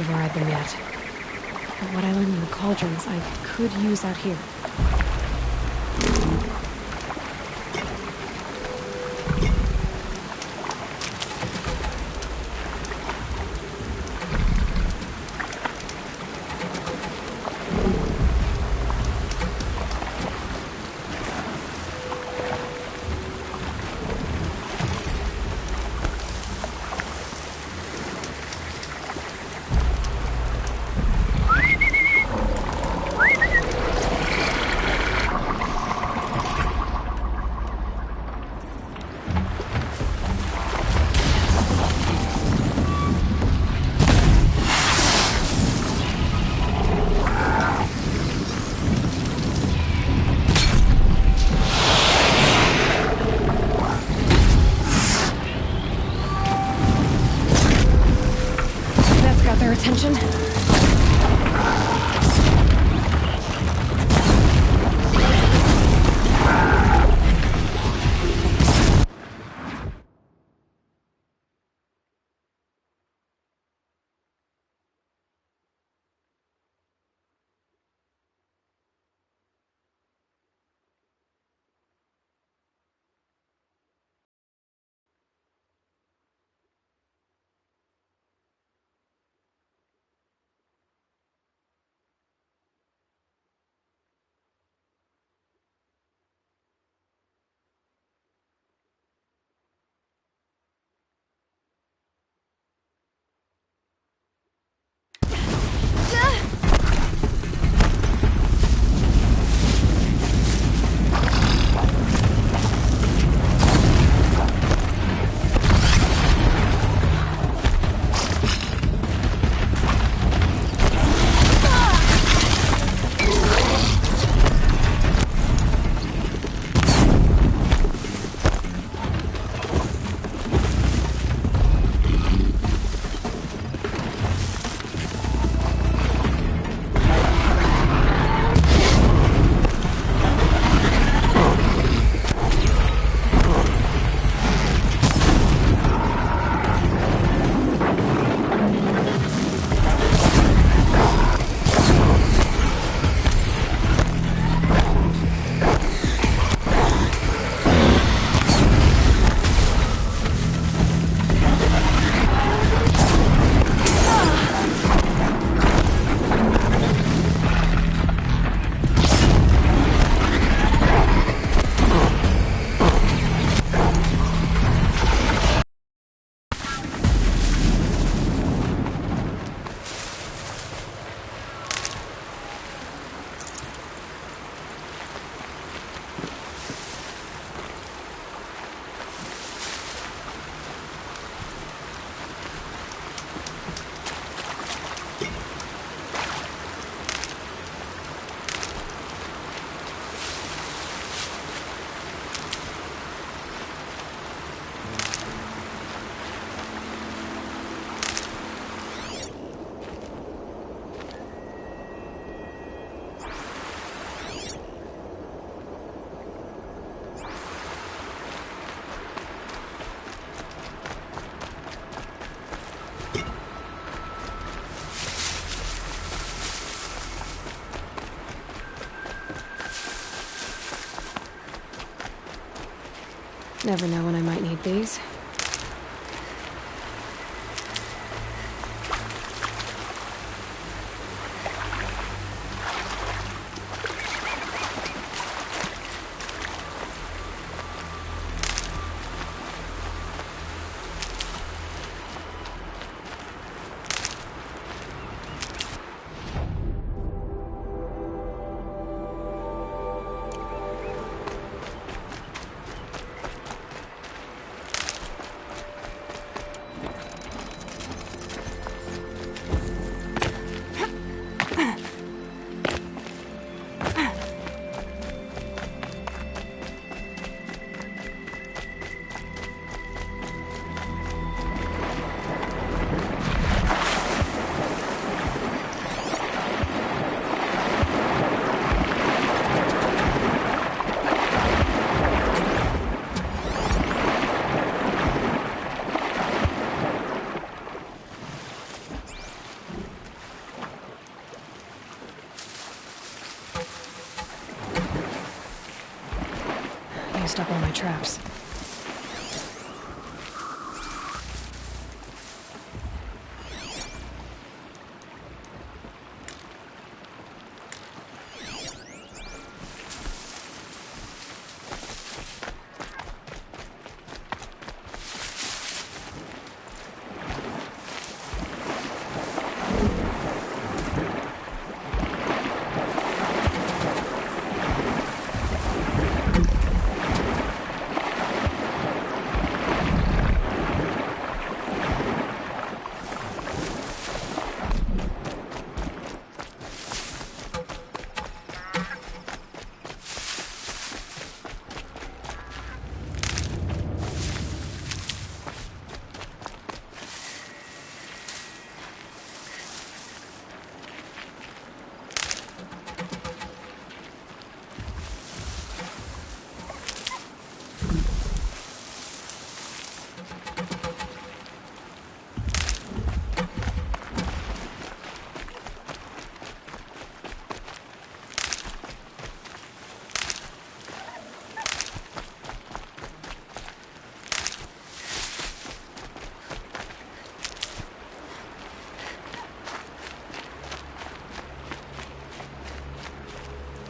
override them yet. But what I learned in the cauldrons, I could use out here. Attention. Never know when I might need these. used up all my traps.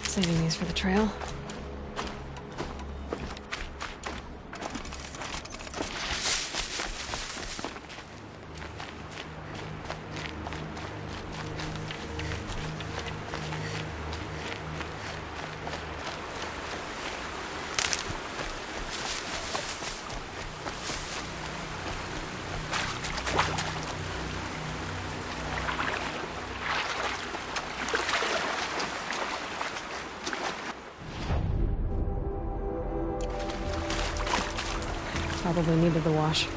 Saving these for the trail. Probably needed the wash.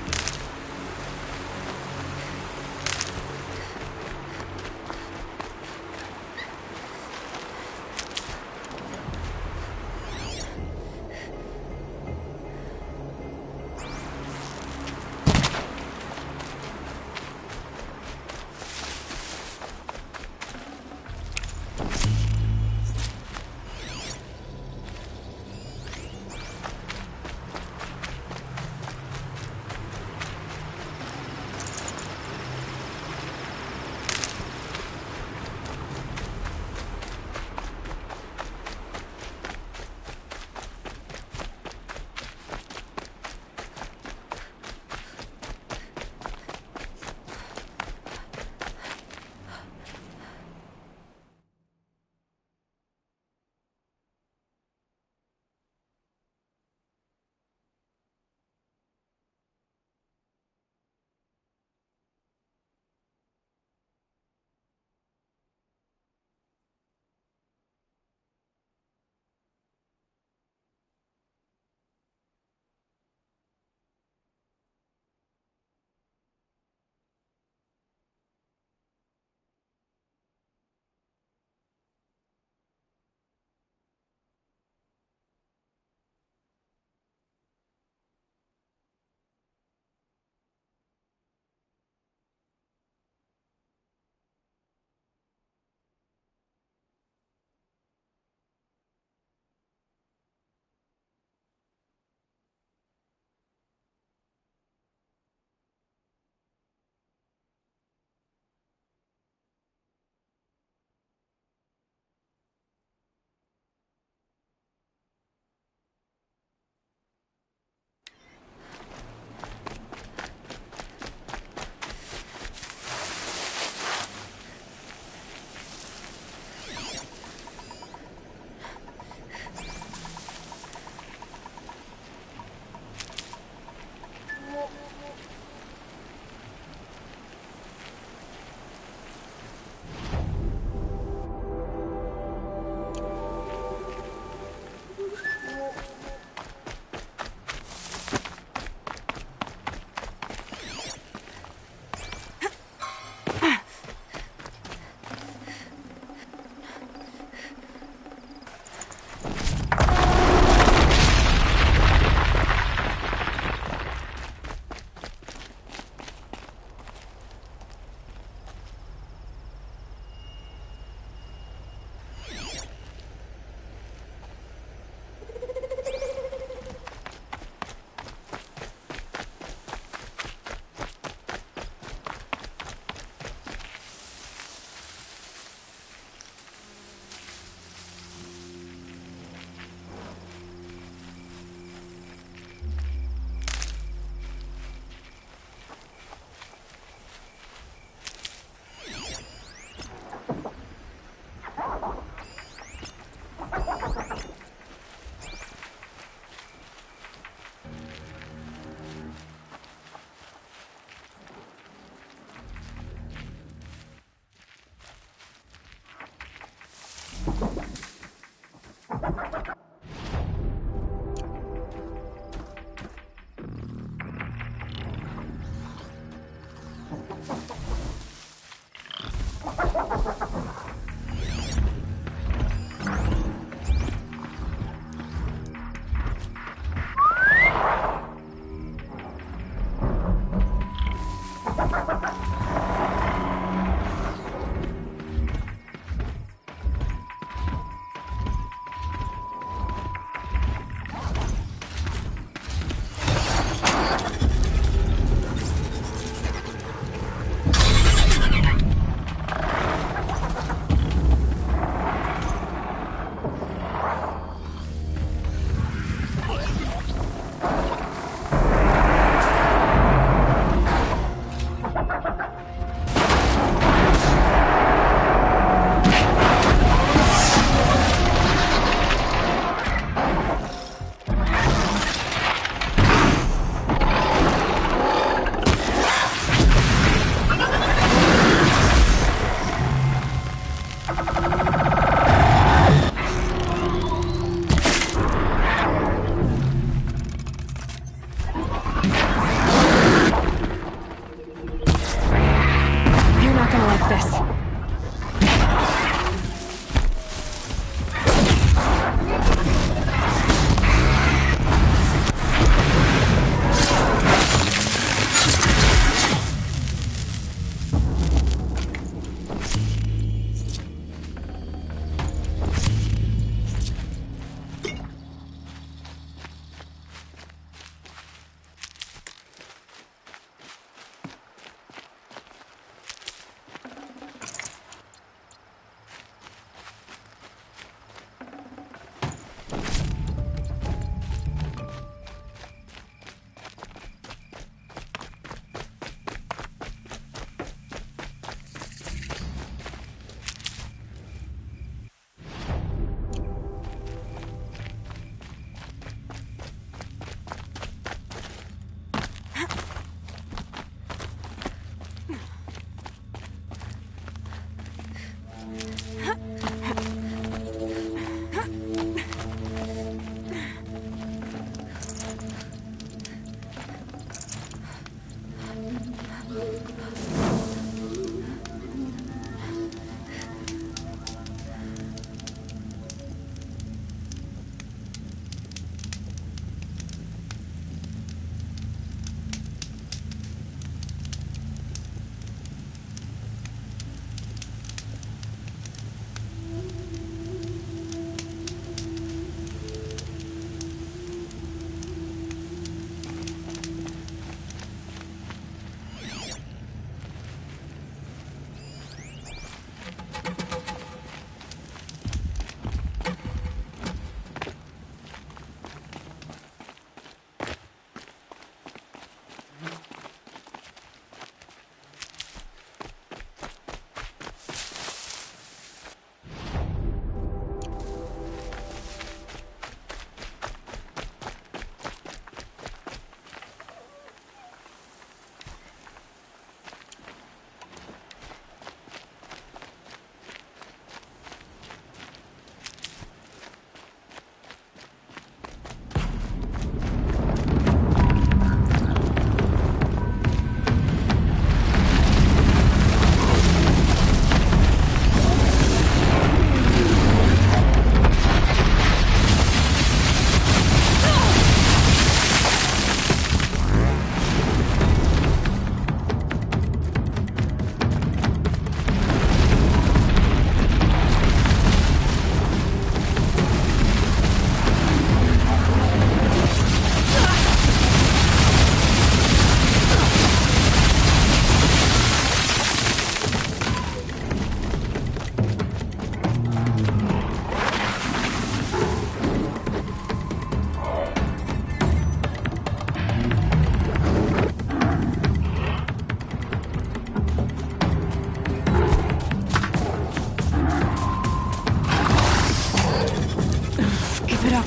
up.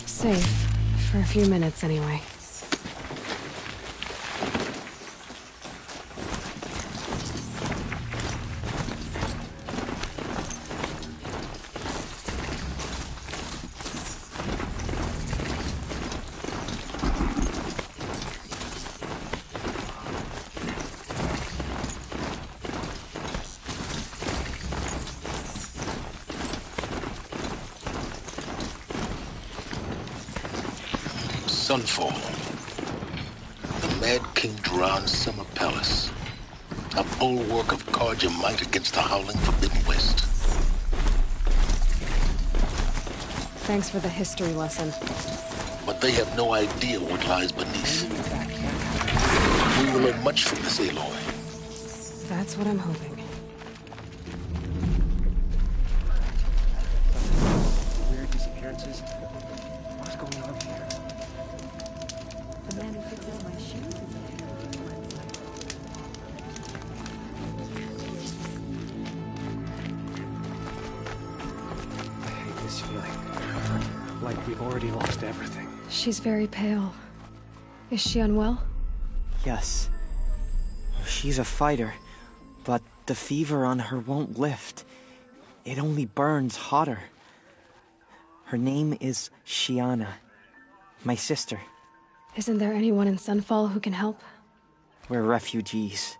Safe. For a few minutes, anyway. Sunfall. The Mad King Duran's summer palace. A bulwark of Carja might against the howling Forbidden West. Thanks for the history lesson. But they have no idea what lies beneath. We will learn much from this, Aloy. That's what I'm hoping. Weird disappearances. What's going on here? The man who fixed all my shoes is I hate this feeling. Like we've already lost everything. She's very pale. Is she unwell? Yes. She's a fighter, but the fever on her won't lift. It only burns hotter. Her name is Shiana, my sister. Isn't there anyone in Sunfall who can help? We're refugees.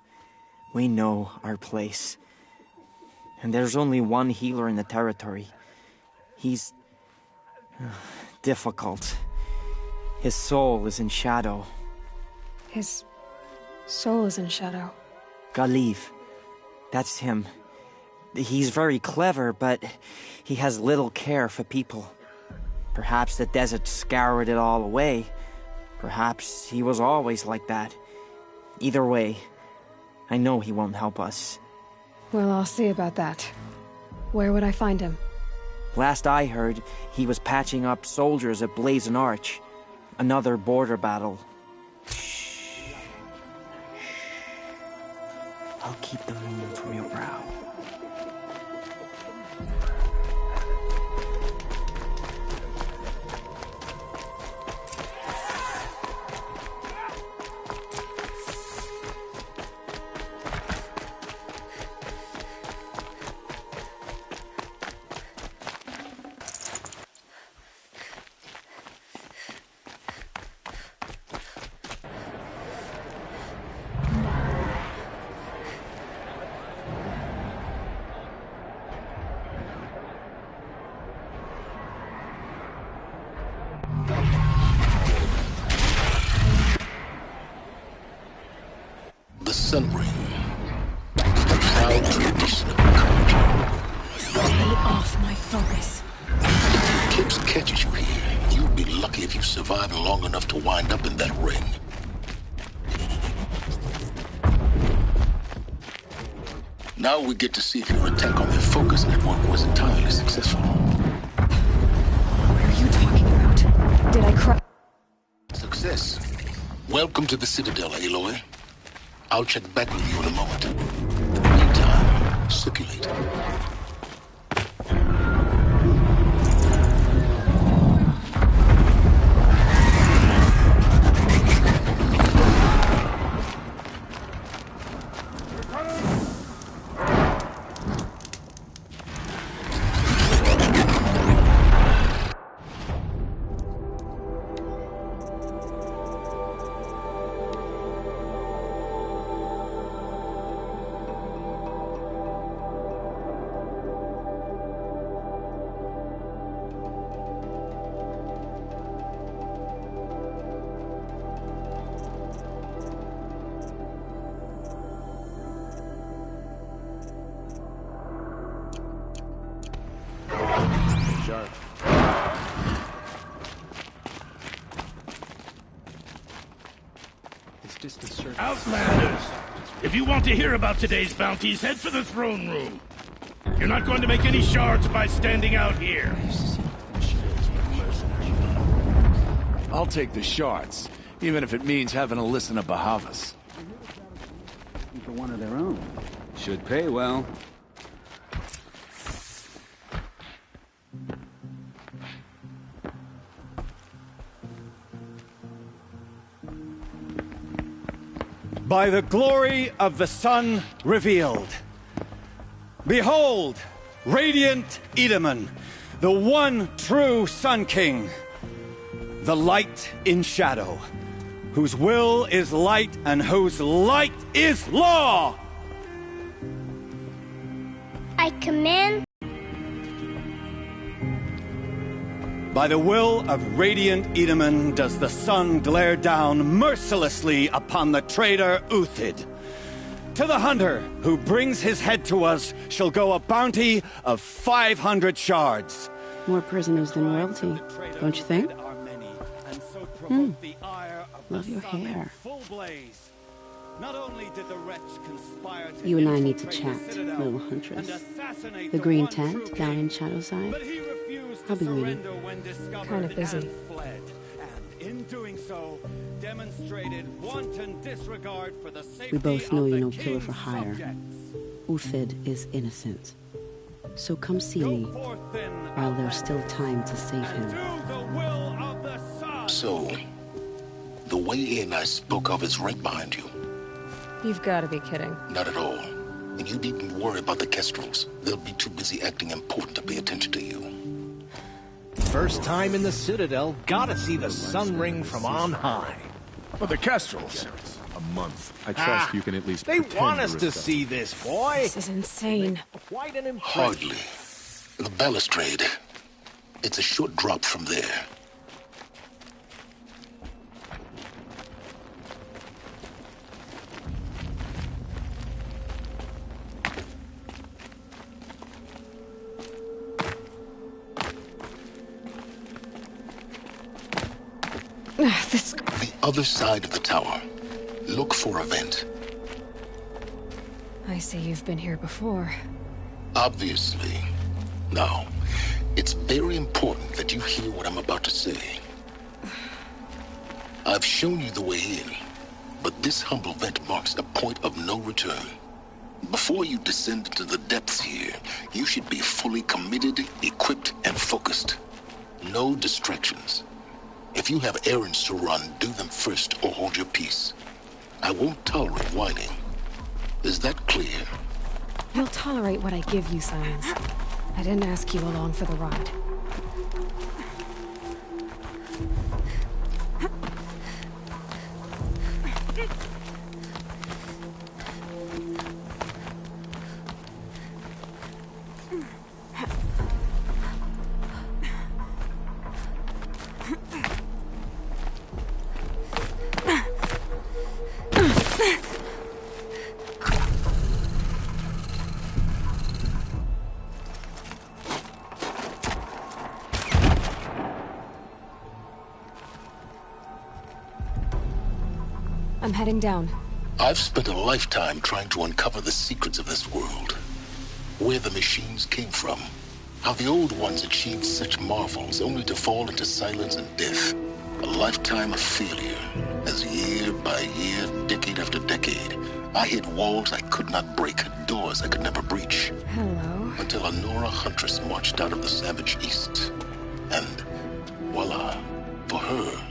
We know our place. And there's only one healer in the territory. He's difficult. His soul is in shadow. His soul is in shadow. Galiv. That's him. He's very clever, but he has little care for people. Perhaps the desert scoured it all away. Perhaps he was always like that. Either way, I know he won't help us. Well, I'll see about that. Where would I find him? Last I heard, he was patching up soldiers at Blazon Arch. Another border battle. Shh. I'll keep the moon from your brow. The Sun Ring. The proud tradition of the Carja. Stay off my focus. If Tibbs catches you here, you'll be lucky if you survive long enough to wind up in that ring. Now we get to see if your attack on their focus network was entirely successful. What are you talking about? Did I cry? Success. Welcome to the Citadel, Aloy. I'll check back with you in a moment. In the meantime, circulate. It's disconcerting. Outlanders! If you want to hear about today's bounties, head for the throne room. You're not going to make any shards by standing out here. I'll take the shards, even if it means having to listen to Bahavas. For one of their own. Should pay well. By the glory of the sun revealed. Behold, radiant Edaman, the one true Sun King. The light in shadow, whose will is light and whose light is law! I command. By the will of radiant Edaman does the sun glare down mercilessly upon the traitor Uthid. To the hunter who brings his head to us shall go a bounty of 500 shards. More prisoners than royalty, don't you think? Love your hair. You and I need to chat, little huntress. The green tent down in Shadowside. I'll be waiting. Kind of busy. We both know you're no killer for hire. Uthid is innocent. So come see me, while there's still time to save him. So, the way in I spoke of is right behind you. You've got to be kidding. Not at all. And you needn't worry about the Kestrels. They'll be too busy acting important to pay attention to you. First time in the Citadel, gotta see the sun ring from on high. But the Kestrels. A month. I trust you can at least They pretend want us to respect. see this, boy. This is insane. Quite an impression. Hardly. The balustrade. It's a short drop from there. The other side of the tower. Look for a vent. I see you've been here before. Obviously. Now, it's very important that you hear what I'm about to say. I've shown you the way in, but this humble vent marks a point of no return. Before you descend into the depths here, you should be fully committed, equipped, and focused. No distractions. If you have errands to run, do them first or hold your peace. I won't tolerate whining. Is that clear? You'll tolerate what I give you, Science. I didn't ask you along for the ride. I'm heading down. I've spent a lifetime trying to uncover the secrets of this world. Where the machines came from. How the old ones achieved such marvels only to fall into silence and death. A lifetime of failure, as year by year, decade after decade, I hit walls I could not break, doors I could never breach. Hello. Until a Nora huntress marched out of the savage east. And voila, for her,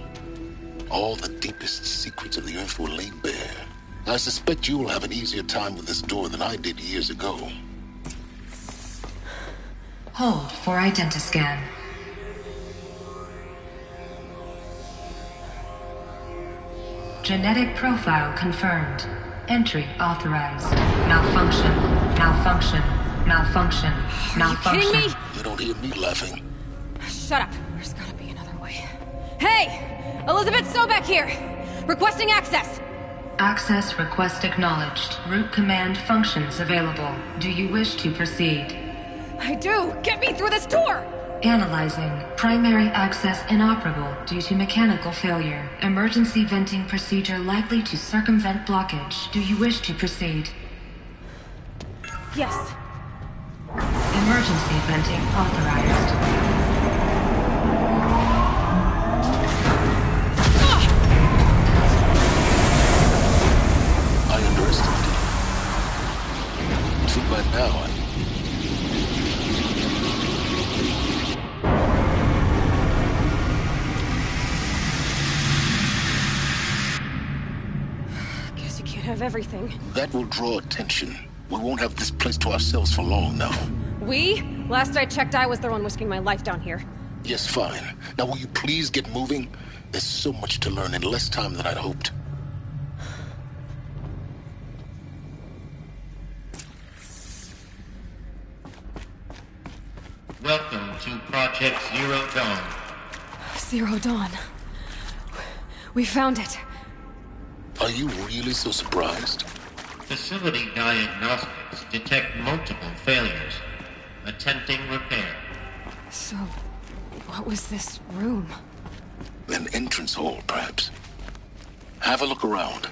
all the deepest secrets of the Earth were laid bare. I suspect you will have an easier time with this door than I did years ago. Hold for identiscan. Genetic profile confirmed. Entry authorized. Malfunction. Malfunction. Malfunction. Malfunction. Are you kidding me? You don't hear me laughing. Shut up. There's gotta be another way. Hey! Elizabeth Sobek here! Requesting access! Access request acknowledged. Root command functions available. Do you wish to proceed? I do! Get me through this door! Analyzing. Primary access inoperable due to mechanical failure. Emergency venting procedure likely to circumvent blockage. Do you wish to proceed? Yes. Emergency venting authorized. I underestimated you. Too bad now. Guess you can't have everything. That will draw attention. We won't have this place to ourselves for long now. We? Last I checked, I was the one risking my life down here. Yes, fine. Now will you please get moving? There's so much to learn in less time than I'd hoped. Welcome to Project Zero Dawn. Zero Dawn. We found it. Are you really so surprised? Facility diagnostics detect multiple failures. Attempting repair. So, what was this room? An entrance hall, perhaps. Have a look around.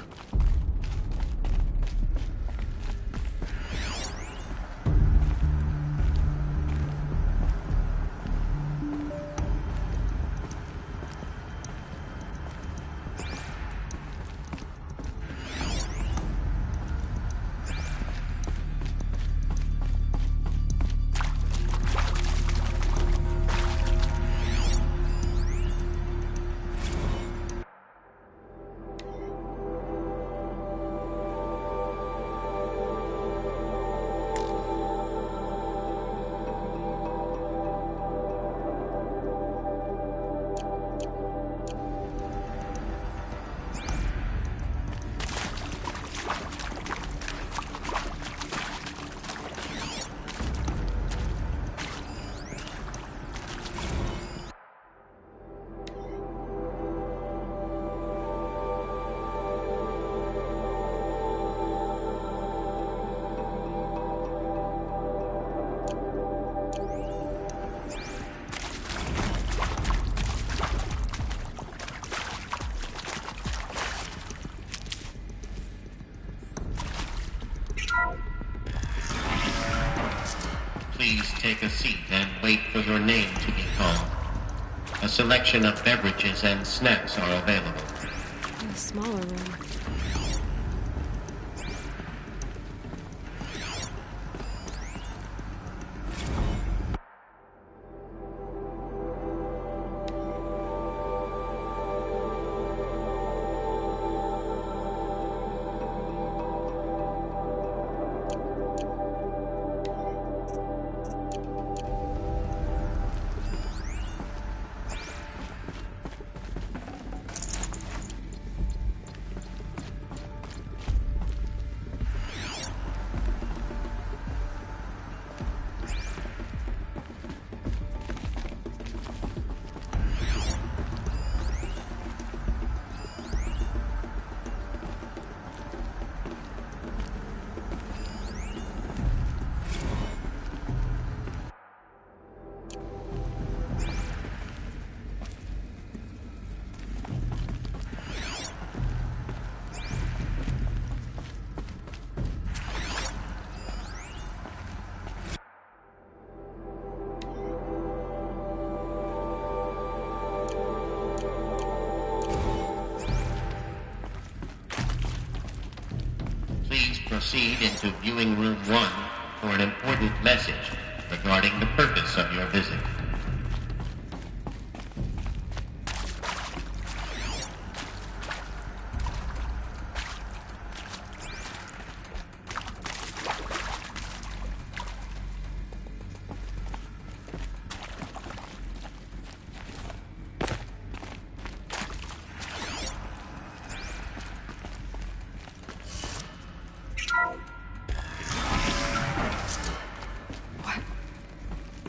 Please take a seat and wait for your name to be called. A selection of beverages and snacks are available. In a smaller room. Proceed into viewing room 1 for an important message regarding the purpose of your visit.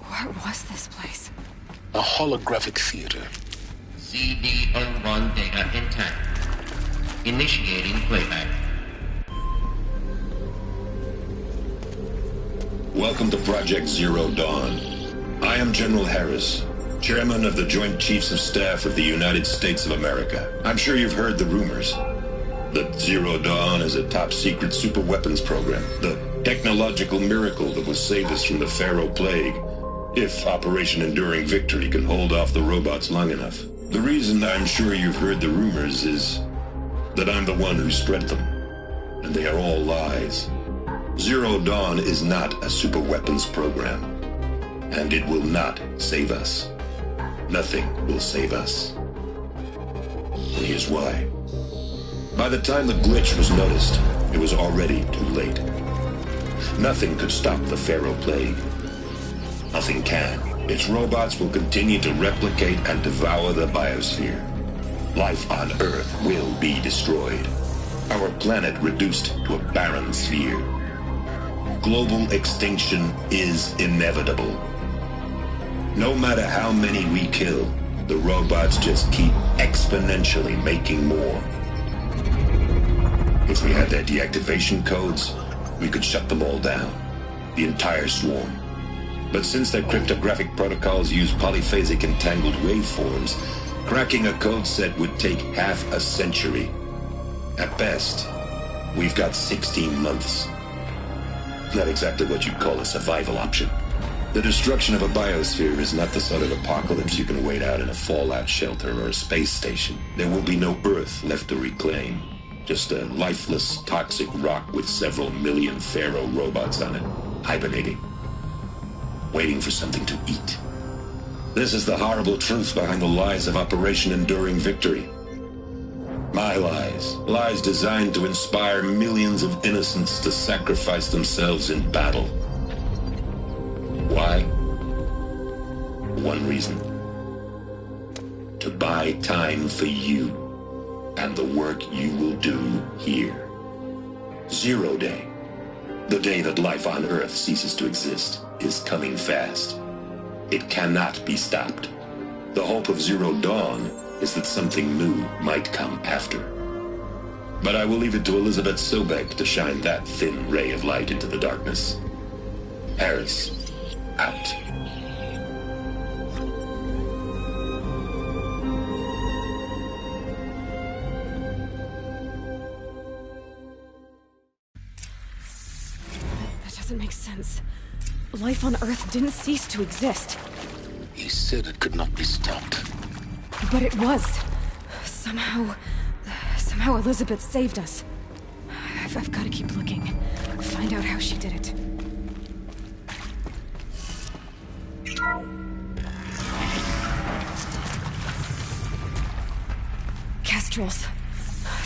What was this place? A holographic theater. CD01 data intact. Initiating playback. Welcome to Project Zero Dawn. I I am General Harris, Chairman of the Joint Chiefs of Staff of the United States of America. I'm sure you've heard the rumors that Zero Dawn is a top-secret super-weapons program, the technological miracle that will save us from the Pharaoh Plague, if Operation Enduring Victory can hold off the robots long enough. The reason I'm sure you've heard the rumors is that I'm the one who spread them, and they are all lies. Zero Dawn is not a super-weapons program, and it will not save us. Nothing will save us. And here's why. By the time the glitch was noticed, it was already too late. Nothing could stop the Pharaoh Plague. Nothing can. Its robots will continue to replicate and devour the biosphere. Life on Earth will be destroyed. Our planet reduced to a barren sphere. Global extinction is inevitable. No matter how many we kill, the robots just keep exponentially making more. If we had their deactivation codes, we could shut them all down. The entire swarm. But since their cryptographic protocols use polyphasic entangled waveforms, cracking a code set would take half a century. At best, we've got 16 months. Not exactly what you'd call a survival option. The destruction of a biosphere is not the sort of apocalypse you can wait out in a fallout shelter or a space station. There will be no Earth left to reclaim. Just a lifeless, toxic rock with several million Pharaoh robots on it, hibernating, waiting for something to eat. This is the horrible truth behind the lies of Operation Enduring Victory. My lies. Lies designed to inspire millions of innocents to sacrifice themselves in battle. Why? One reason. To buy time for you and the work you will do here. Zero Day, the day that life on Earth ceases to exist, is coming fast. It cannot be stopped. The hope of Zero Dawn is that something new might come after. But I will leave it to Elizabeth Sobek to shine that thin ray of light into the darkness. Harris, out. That doesn't make sense. Life on Earth didn't cease to exist. He said it could not be stopped. But it was. Somehow Elizabeth saved us. I've got to keep looking. Find out how she did it. Kestrels.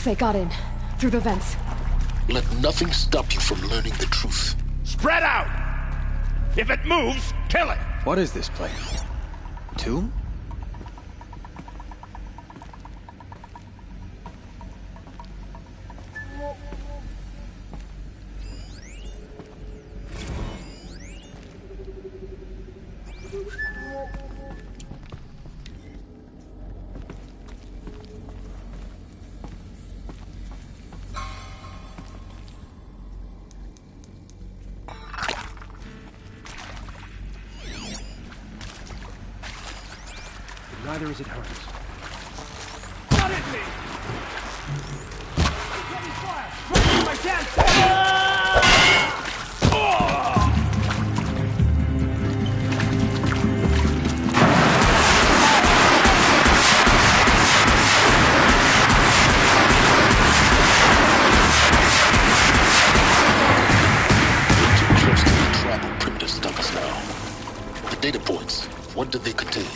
They got in. Through the vents. Let nothing stop you from learning the truth. Spread out! If it moves, kill it! What is this place? Tomb? Neither is it hers. Not hit me! I can't! Data points. What did they contain?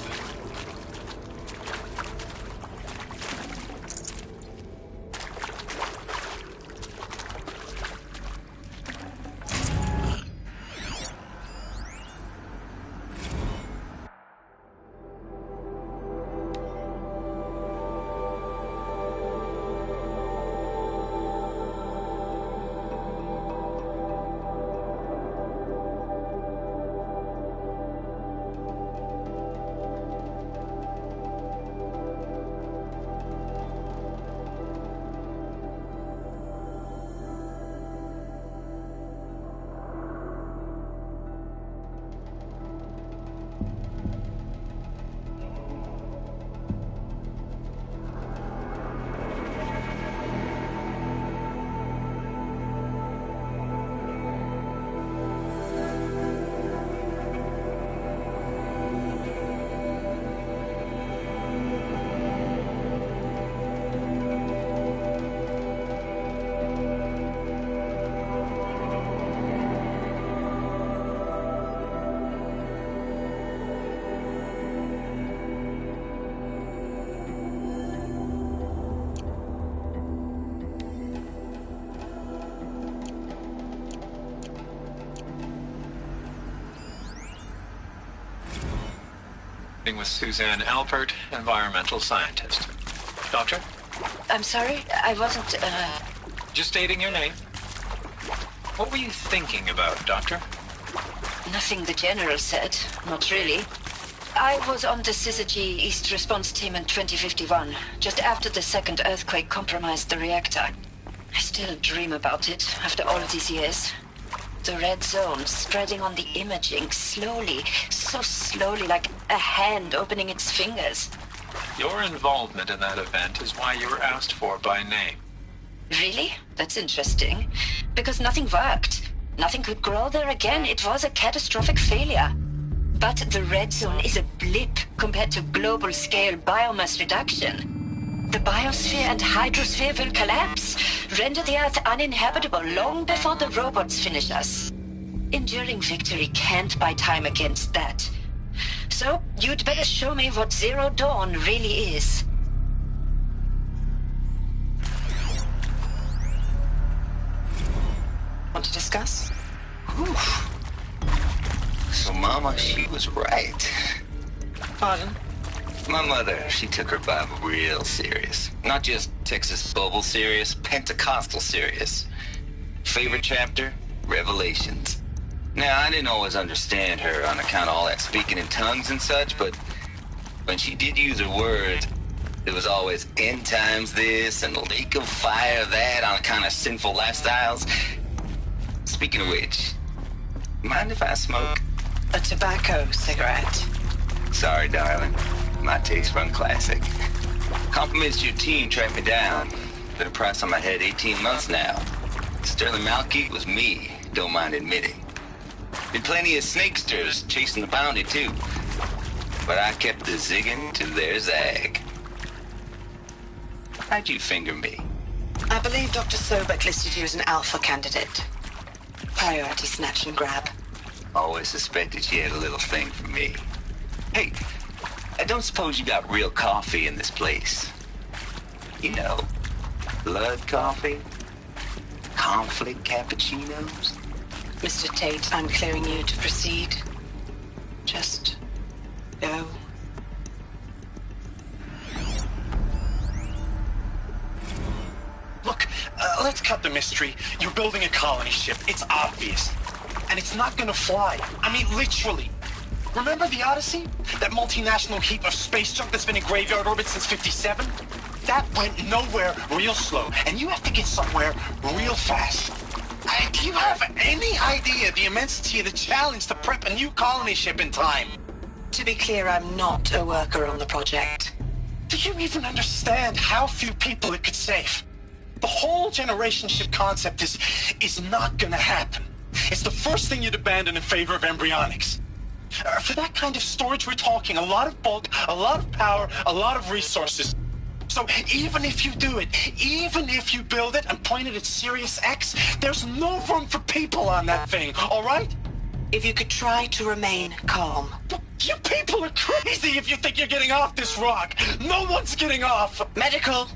speaking with Suzanne Alpert, environmental scientist. Doctor? I'm sorry, I wasn't, Just stating your name. What were you thinking about, Doctor? Nothing the General said. Not really. I was on the Syzygy East Response Team in 2051, just after the second earthquake compromised the reactor. I still dream about it, after all these years. The red zone spreading on the imaging, slowly, so slowly, like a hand opening its fingers. Your involvement in that event is why you were asked for by name. Really? That's interesting. Because nothing worked. Nothing could grow there again. It was a catastrophic failure. But the red zone is a blip compared to global-scale biomass reduction. The biosphere and hydrosphere will collapse, render the Earth uninhabitable long before the robots finish us. Enduring victory can't buy time against that. So, you'd better show me what Zero Dawn really is. Want to discuss? Whew. So Mama, she was right. Pardon? My mother, she took her Bible real serious. Not just Texas Bible serious, Pentecostal serious. Favorite chapter? Revelations. Now, I didn't always understand her on account of all that speaking in tongues and such, but when she did use her words, it was always end times this and lake of fire that on account of sinful lifestyles. Speaking of which, mind if I smoke? A tobacco cigarette. Sorry, darling. My taste run classic. Compliments to your team tracked me down. Been a price on my head 18 months now. Sterling Malky was me, don't mind admitting. Been plenty of snakesters chasing the bounty too. But I kept the zigging to their zag. How'd you finger me? I believe Dr. Sobek listed you as an alpha candidate. Priority snatch and grab. Always suspected she had a little thing for me. Hey, I don't suppose you got real coffee in this place. You know, blood coffee? Conflict cappuccinos? Mr. Tate, I'm clearing you to proceed. Just go. Look, let's cut the mystery. You're building a colony ship. It's obvious. And it's not gonna fly. I mean, literally. Remember the Odyssey? That multinational heap of space junk that's been in graveyard orbit since 57? That went nowhere real slow. And you have to get somewhere real fast. Do you have any idea the immensity of the challenge to prep a new colony ship in time? To be clear, I'm not a worker on the project. Do you even understand how few people it could save? The whole generation ship concept is not gonna happen. It's the first thing you'd abandon in favor of embryonics. For that kind of storage, we're talking a lot of bulk, a lot of power, a lot of resources. So even if you do it, even if you build it and point it at Sirius X, there's no room for people on that thing, all right? If you could try to remain calm. You people are crazy if you think you're getting off this rock. No one's getting off. Medical.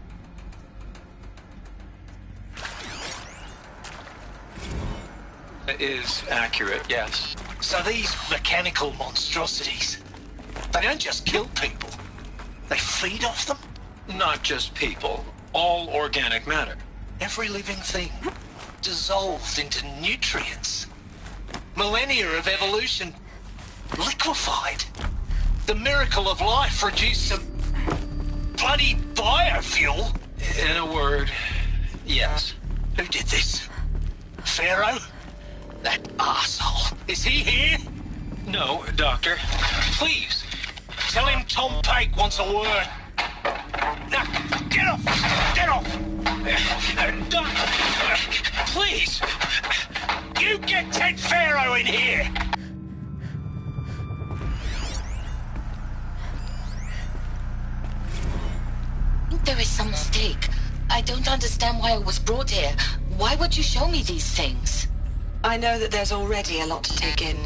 It is accurate, yes. So these mechanical monstrosities, they don't just kill people. They feed off them? Not just people. All organic matter. Every living thing dissolved into nutrients. Millennia of evolution liquefied. The miracle of life reduced to bloody biofuel. In a word, yes. Who did this? Pharaoh? That arsehole. Is he here? No, Doctor. Please, tell him Tom Pike wants a word. Now, get off! Get off! Doctor, please! You get Ted Pharaoh in here! There is some mistake. I don't understand why I was brought here. Why would you show me these things? I know that there's already a lot to take in.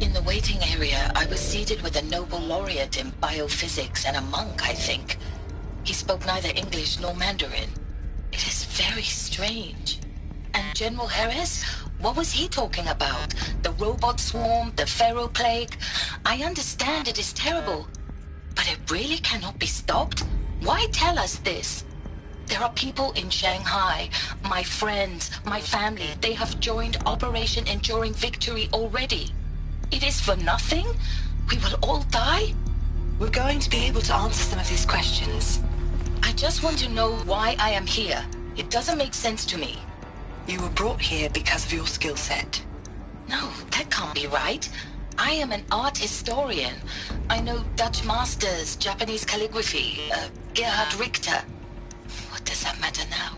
In the waiting area, I was seated with a Nobel laureate in biophysics and a monk, I think. He spoke neither English nor Mandarin. It is very strange. And General Harris? What was he talking about? The robot swarm? The Pharaoh plague? I understand it is terrible. But it really cannot be stopped? Why tell us this? There are people in Shanghai, my friends, my family. They have joined Operation Enduring Victory already. It is for nothing? We will all die? We're going to be able to answer some of these questions. I just want to know why I am here. It doesn't make sense to me. You were brought here because of your skill set. No, that can't be right. I am an art historian. I know Dutch masters, Japanese calligraphy, Gerhard Richter. What does that matter now?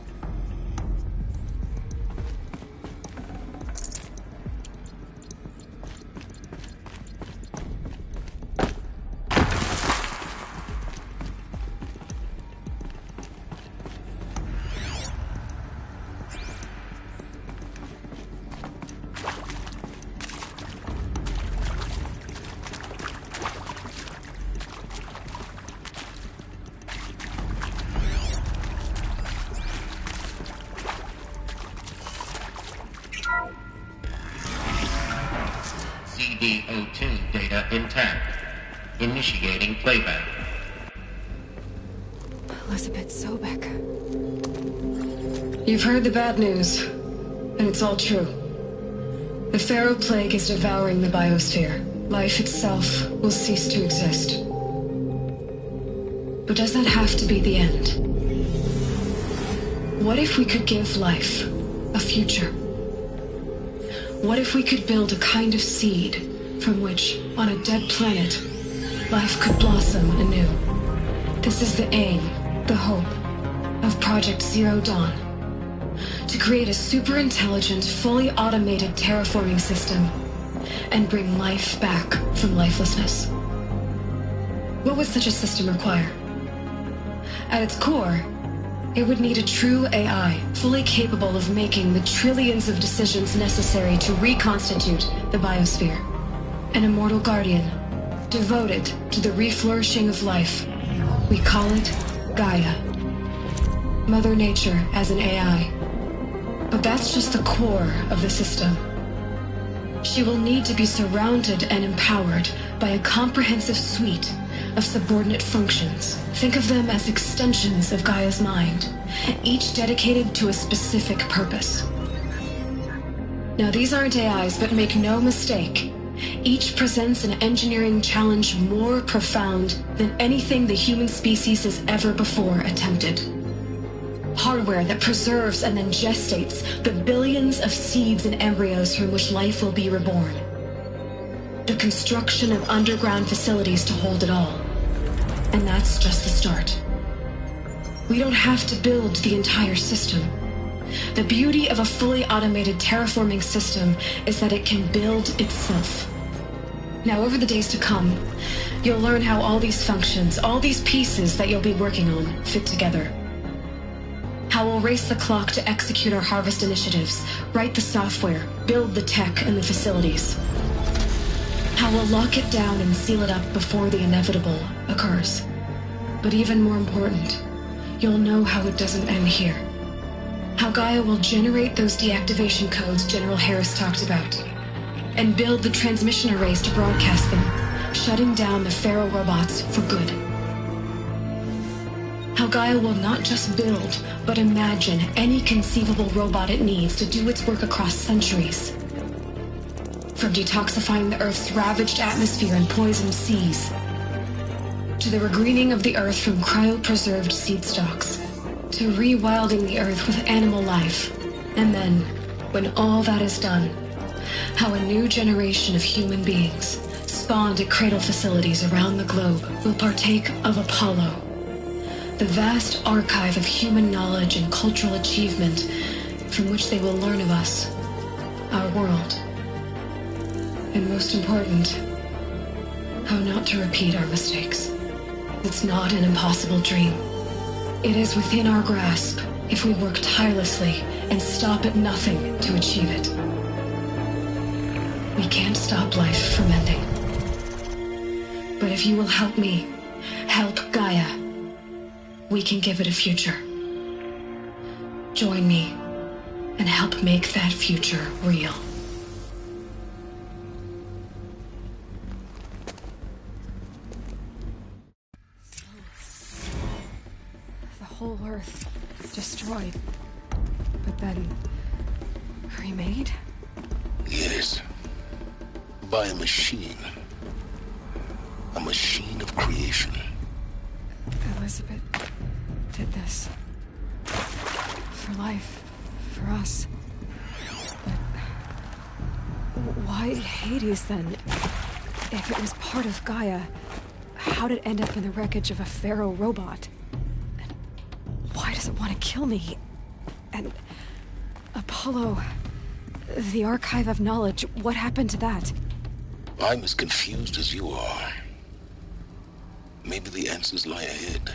CD02 data intact. Initiating playback. Elizabeth Sobek. You've heard the bad news, and it's all true. The Pharaoh Plague is devouring the biosphere. Life itself will cease to exist. But does that have to be the end? What if we could give life a future? What if we could build a kind of seed from which, on a dead planet, life could blossom anew? This is the aim, the hope, of Project Zero Dawn. To create a super-intelligent, fully automated terraforming system and bring life back from lifelessness. What would such a system require? At its core, it would need a true AI, fully capable of making the trillions of decisions necessary to reconstitute the biosphere. An immortal guardian, devoted to the reflourishing of life. We call it Gaia. Mother Nature as an AI. But that's just the core of the system. She will need to be surrounded and empowered by a comprehensive suite of subordinate functions. Think of them as extensions of Gaia's mind, each dedicated to a specific purpose. Now, these aren't AIs, but make no mistake, each presents an engineering challenge more profound than anything the human species has ever before attempted. Hardware that preserves and then gestates the billions of seeds and embryos from which life will be reborn. The construction of underground facilities to hold it all. And that's just the start. We don't have to build the entire system. The beauty of a fully automated terraforming system is that it can build itself. Now, over the days to come, you'll learn how all these functions, all these pieces that you'll be working on, fit together. How we'll race the clock to execute our harvest initiatives, write the software, build the tech and the facilities. How we'll lock it down and seal it up before the inevitable occurs. But even more important, you'll know how it doesn't end here. How Gaia will generate those deactivation codes General Harris talked about, and build the transmission arrays to broadcast them, shutting down the Pharaoh robots for good. How Gaia will not just build, but imagine any conceivable robot it needs to do its work across centuries. From detoxifying the Earth's ravaged atmosphere and poisoned seas, to the regreening of the Earth from cryopreserved seed stalks, to rewilding the Earth with animal life. And then, when all that is done, how a new generation of human beings, spawned at cradle facilities around the globe, will partake of Apollo, the vast archive of human knowledge and cultural achievement from which they will learn of us, our world. And most important, how not to repeat our mistakes. It's not an impossible dream. It is within our grasp if we work tirelessly and stop at nothing to achieve it. We can't stop life from ending. But if you will help me, help Gaia, we can give it a future. Join me and help make that future real. Earth, destroyed, but then remade? Yes. By a machine. A machine of creation. Elizabeth did this. For life. For us. But why Hades then? If it was part of Gaia, how'd it end up in the wreckage of a Pharaoh robot? And why does it want to kill me? And Apollo, the Archive of Knowledge, what happened to that? I'm as confused as you are. Maybe the answers lie ahead.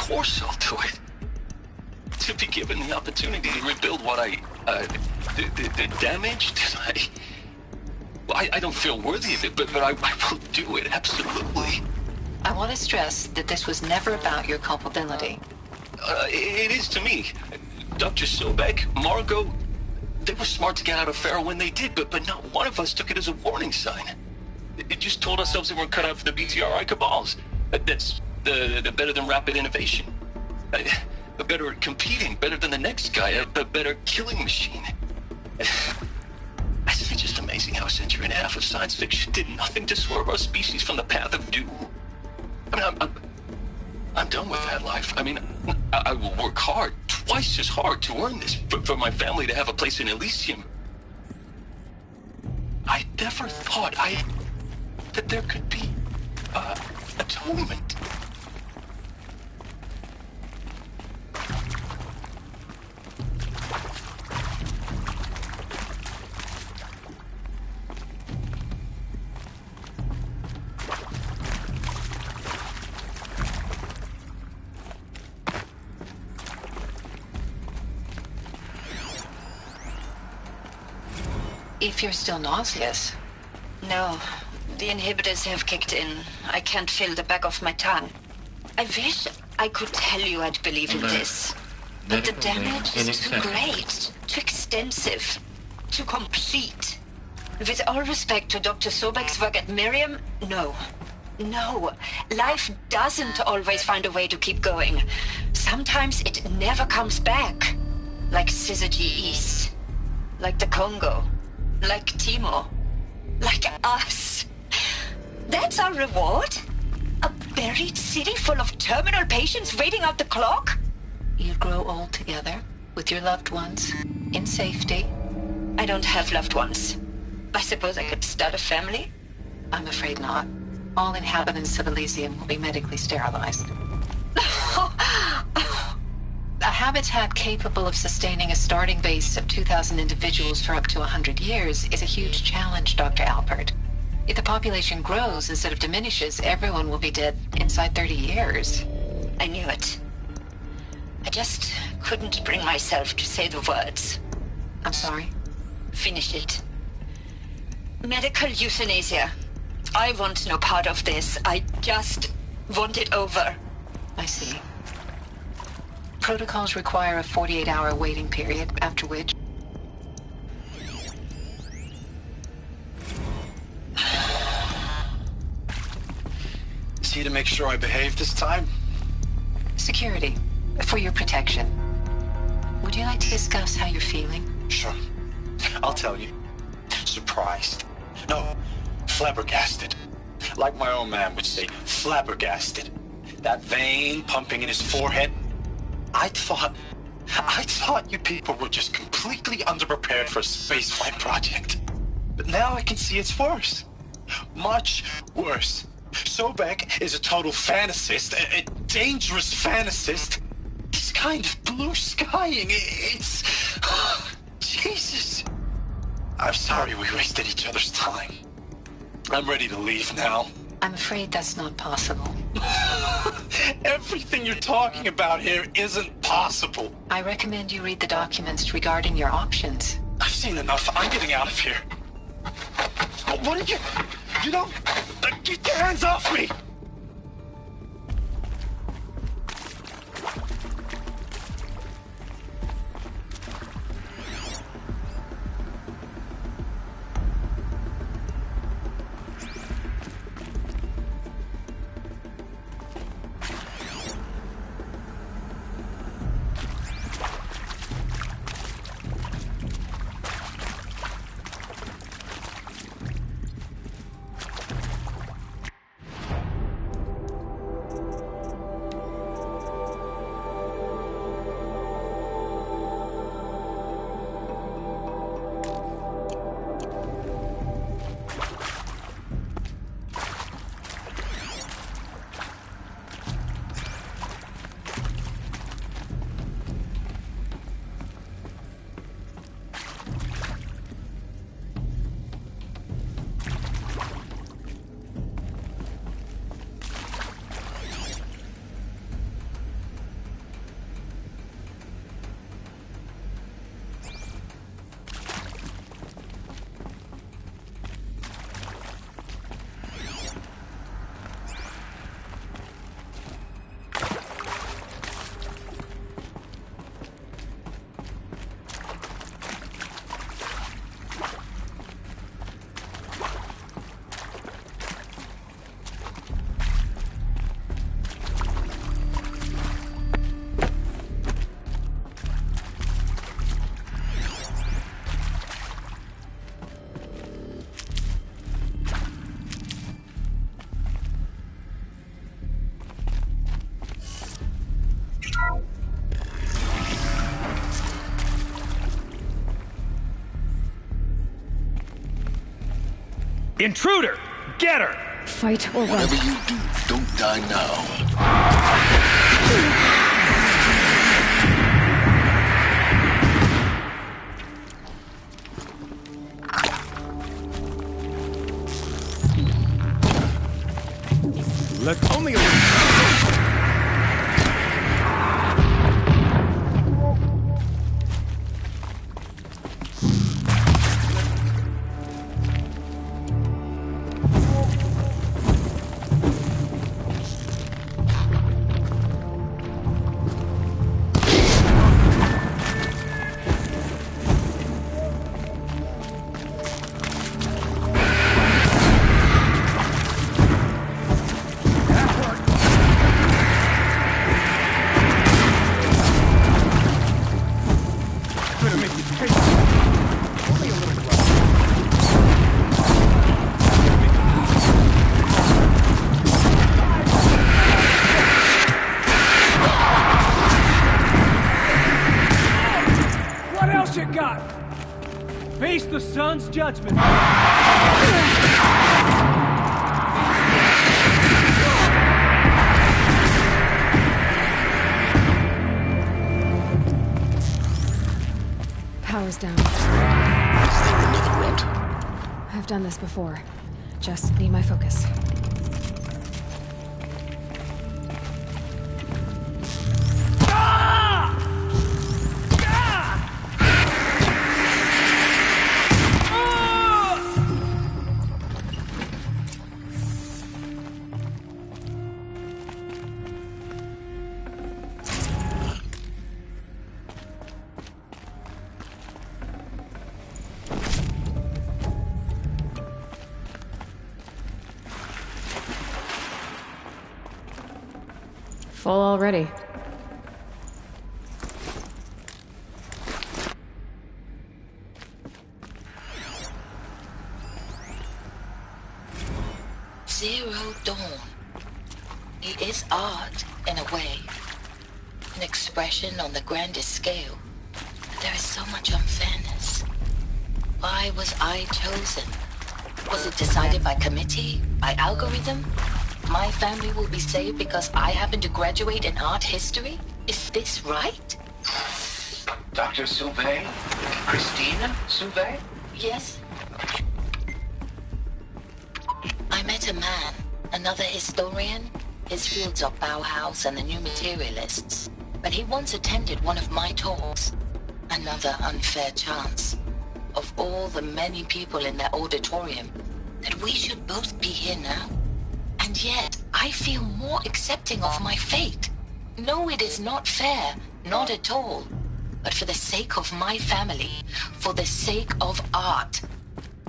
course I'll do it. To be given the opportunity to rebuild what the damage that I don't feel worthy of it, but I will do it, absolutely. I want to stress that this was never about your culpability. It is to me. Dr. Sobek, Margot, they were smart to get out of Pharaoh when they did, but not one of us took it as a warning sign. It just told ourselves that we're cut out for the BTRI cabals. That's the better than rapid innovation. Better at competing, better than the next guy, a better killing machine. It's just amazing how a century and a half of science fiction did nothing to swerve our species from the path of doom. I mean, I'm done with that life. I mean, I will work hard, twice as hard, to earn this, for my family to have a place in Elysium. I never thought that there could be atonement. If you're still nauseous. No, the inhibitors have kicked in. I can't feel the back of my tongue. I wish I could tell you I'd believe in this. But the damage is too great, too extensive, too complete. With all respect to Dr. Sobek's work at Miriam, no. No, life doesn't always find a way to keep going. Sometimes it never comes back. Like Syzygy East. Like the Congo. Like Timo. Like us. That's our reward? A buried city full of terminal patients waiting out the clock? You grow old together, with your loved ones, in safety. I don't have loved ones. I suppose I could start a family? I'm afraid not. All inhabitants of Elysium will be medically sterilized. A habitat capable of sustaining a starting base of 2,000 individuals for up to 100 years is a huge challenge, Dr. Alpert. If the population grows instead of diminishes, everyone will be dead inside 30 years. I knew it. I just couldn't bring myself to say the words. I'm sorry? Finish it. Medical euthanasia. I want no part of this. I just want it over. I see. Protocols require a 48-hour waiting period, after which... See to make sure I behave this time? Security. For your protection. Would you like to discuss how you're feeling? Sure. I'll tell you. Surprised. No, flabbergasted. Like my own man would say, flabbergasted. That vein pumping in his forehead. I thought you people were just completely underprepared for a spaceflight project. But now I can see it's worse. Much worse. Sobek is a total fantasist, a dangerous fantasist. He's kind of blue skying. It's... Jesus. I'm sorry we wasted each other's time. I'm ready to leave now. I'm afraid that's not possible. Everything you're talking about here isn't possible. I recommend you read the documents regarding your options. I've seen enough. I'm getting out of here. What did you... You don't... Get your hands off me! Intruder! Get her! Fight or run. Whatever you do, don't die now. Let's only a Face the sun's judgment. Power's down. Is there another route? I've done this before. Just need my focus. Full already. Zero Dawn. It is art, in a way. An expression on the grandest scale. But there is so much unfairness. Why was I chosen? Was it decided by committee? By algorithm? My family will be saved because I happen to graduate in art history? Is this right? Dr. Sauvé? Christina Sauvé? Yes. I met a man, another historian. His fields are Bauhaus and the New Materialists. But he once attended one of my talks. Another unfair chance. Of all the many people in that auditorium, that we should both be here now. And yet, I feel more accepting of my fate. No, it is not fair, not at all. But for the sake of my family, for the sake of art.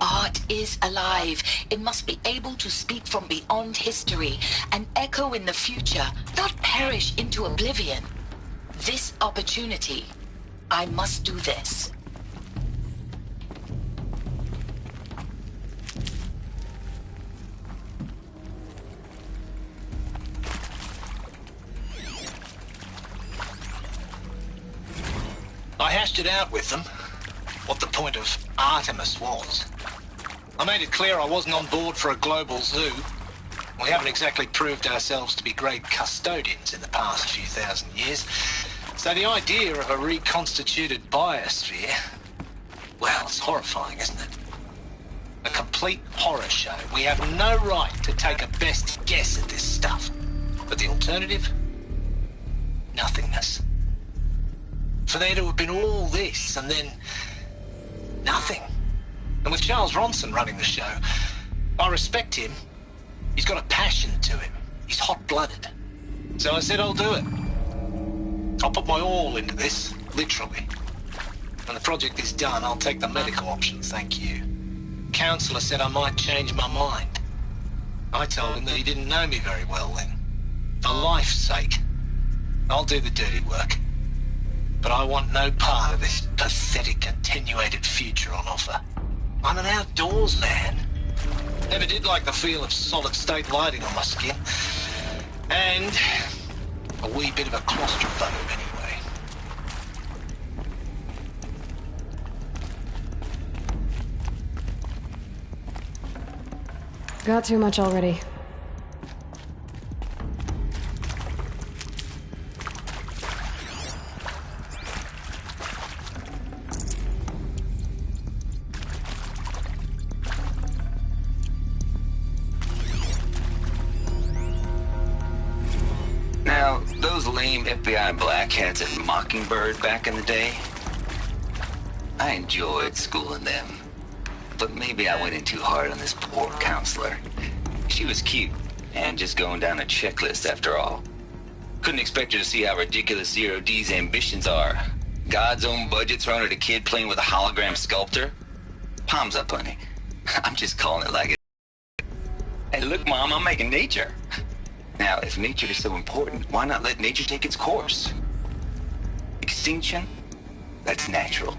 Art is alive. It must be able to speak from beyond history and echo in the future, not perish into oblivion. This opportunity, I must do this. I hashed it out with them, what the point of Artemis was. I made it clear I wasn't on board for a global zoo. We haven't exactly proved ourselves to be great custodians in the past few thousand years. So the idea of a reconstituted biosphere, well, it's horrifying, isn't it? A complete horror show. We have no right to take a best guess at this stuff. But the alternative? Nothingness. For there to have been all this, and then nothing. And with Charles Ronson running the show, I respect him. He's got a passion to him. He's hot-blooded. So I said I'll do it. I'll put my all into this, literally. When the project is done, I'll take the medical option, thank you. Counselor said I might change my mind. I told him that he didn't know me very well then. For life's sake, I'll do the dirty work. But I want no part of this pathetic, attenuated future on offer. I'm an outdoors man. Never did like the feel of solid-state lighting on my skin. And a wee bit of a claustrophobe anyway. got too much already. Now, those lame FBI black hats at Mockingbird back in the day, I enjoyed schooling them. But maybe I went in too hard on this poor counselor. She was cute, and just going down a checklist after all. Couldn't expect her to see how ridiculous Zero D's ambitions are. God's own budget thrown at a kid playing with a hologram sculptor? Palms up, honey. I'm just calling it like it. Hey, look, Mom, I'm making nature. Now, if nature is so important, why not let nature take its course? Extinction? That's natural.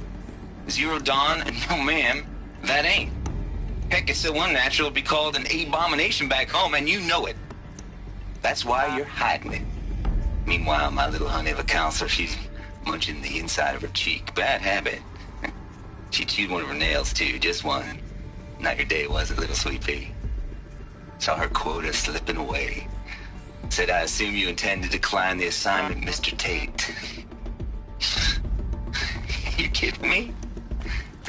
Zero Dawn? No, ma'am. That ain't. Heck, it's so unnatural it'd be called an abomination back home, and you know it. That's why you're hiding it. Meanwhile, my little honey of a counselor, she's munching the inside of her cheek. Bad habit. She chewed one of her nails, too. Just one. Not your day, was it, little sweet pea? Saw her quota slipping away. Said, I assume you intend to decline the assignment, Mr. Tate. You kidding me?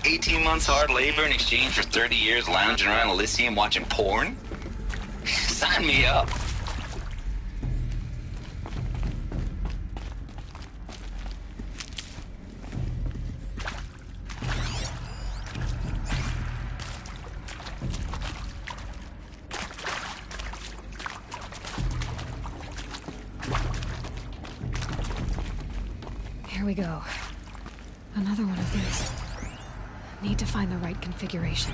18 months hard labor in exchange for 30 years lounging around Elysium watching porn? Sign me up. Here we go. Another one of these. Need to find the right configuration.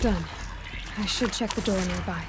Done. I should check the door nearby.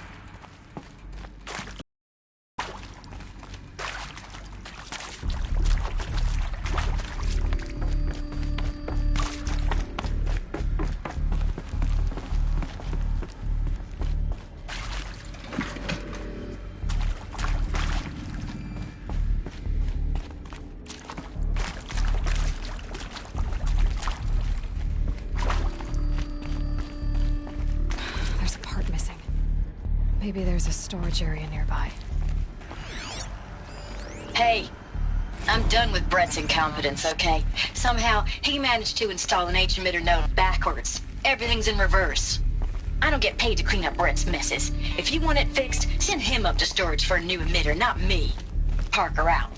Maybe there's a storage area nearby. Hey, I'm done with Brett's incompetence, okay? Somehow, he managed to install an H-emitter node backwards. Everything's in reverse. I don't get paid to clean up Brett's messes. If you want it fixed, send him up to storage for a new emitter, not me. Parker out.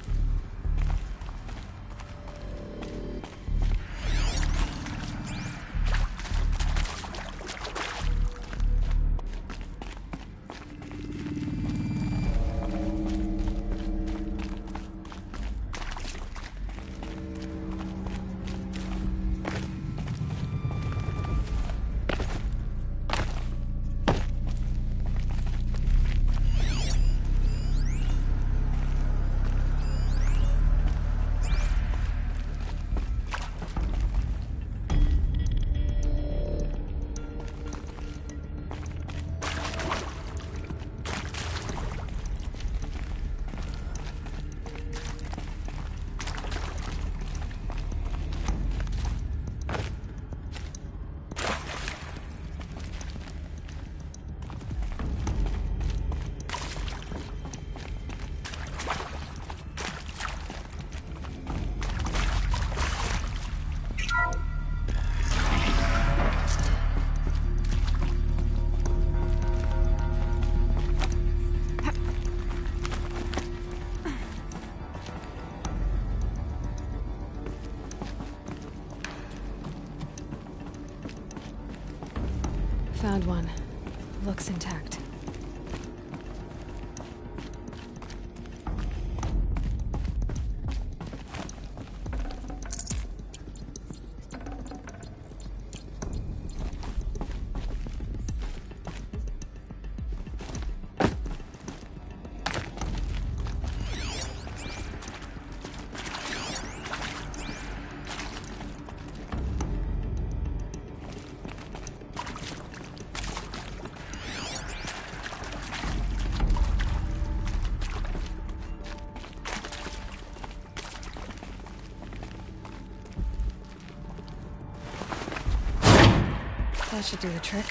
Found one. Looks intact. That should do the trick.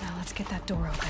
Now let's get that door open.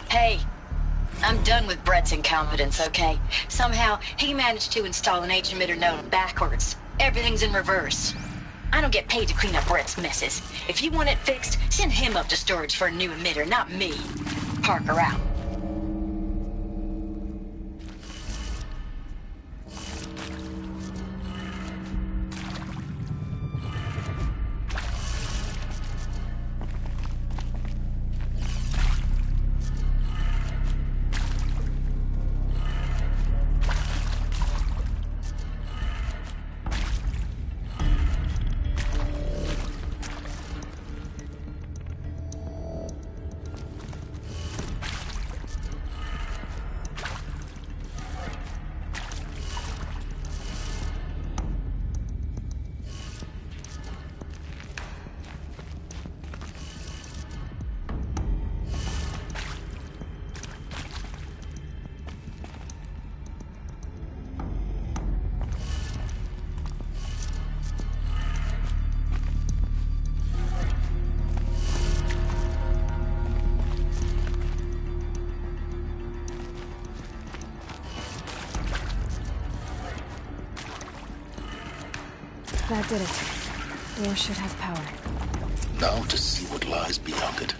Hey, I'm done with Brett's incompetence, okay? Somehow, he managed to install an H-emitter node backwards. Everything's in reverse. I don't get paid to clean up Brett's messes. If you want it fixed, send him up to storage for a new emitter, not me. Parker out. That did it. Door should have power. Now to see what lies beyond it.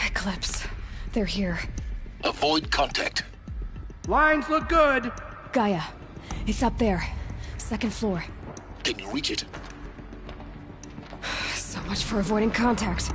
Eclipse. They're here. Avoid contact. Lines look good. Gaia. It's up there. Second floor. Can you reach it? So much for avoiding contact.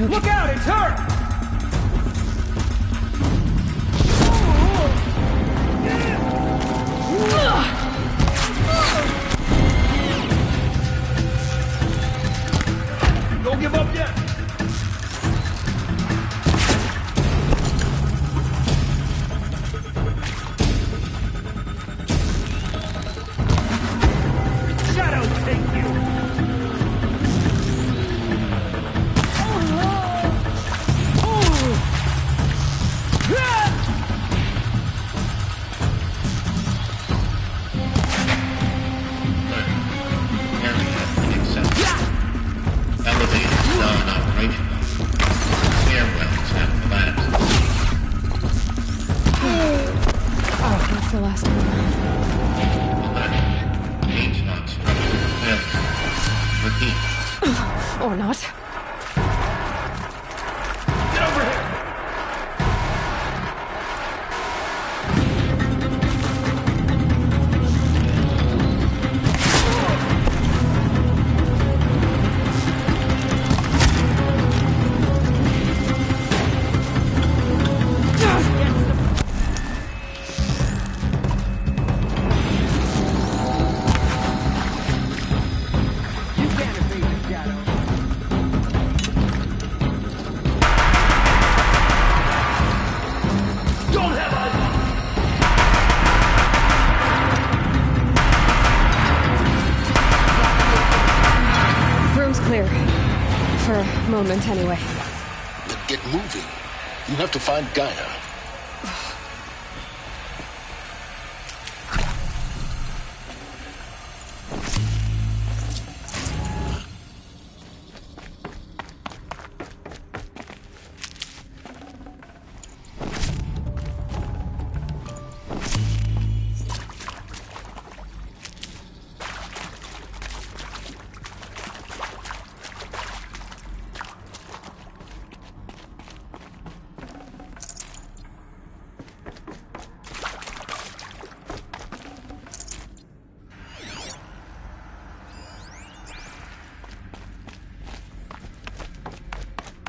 Look out, it's her! Don't give up yet! Or not. Get over here! Moment, anyway. Then get moving. You have to find Gaia.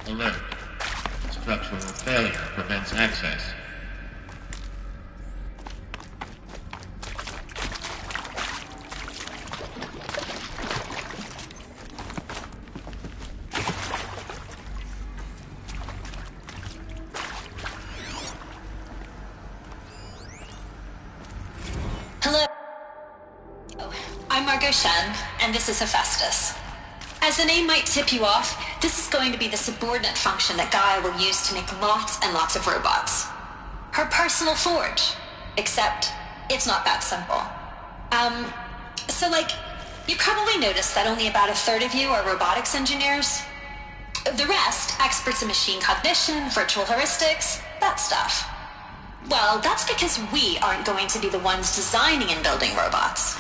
Alert. Structural failure prevents access. Hello. I'm Margot Shen, and this is Hephaestus. As the name might tip you off, this is going to be the subordinate function that Gaia will use to make lots and lots of robots. Her personal forge. Except, it's not that simple. You probably noticed that only about a third of you are robotics engineers. The rest, experts in machine cognition, virtual heuristics, that stuff. Well, that's because we aren't going to be the ones designing and building robots.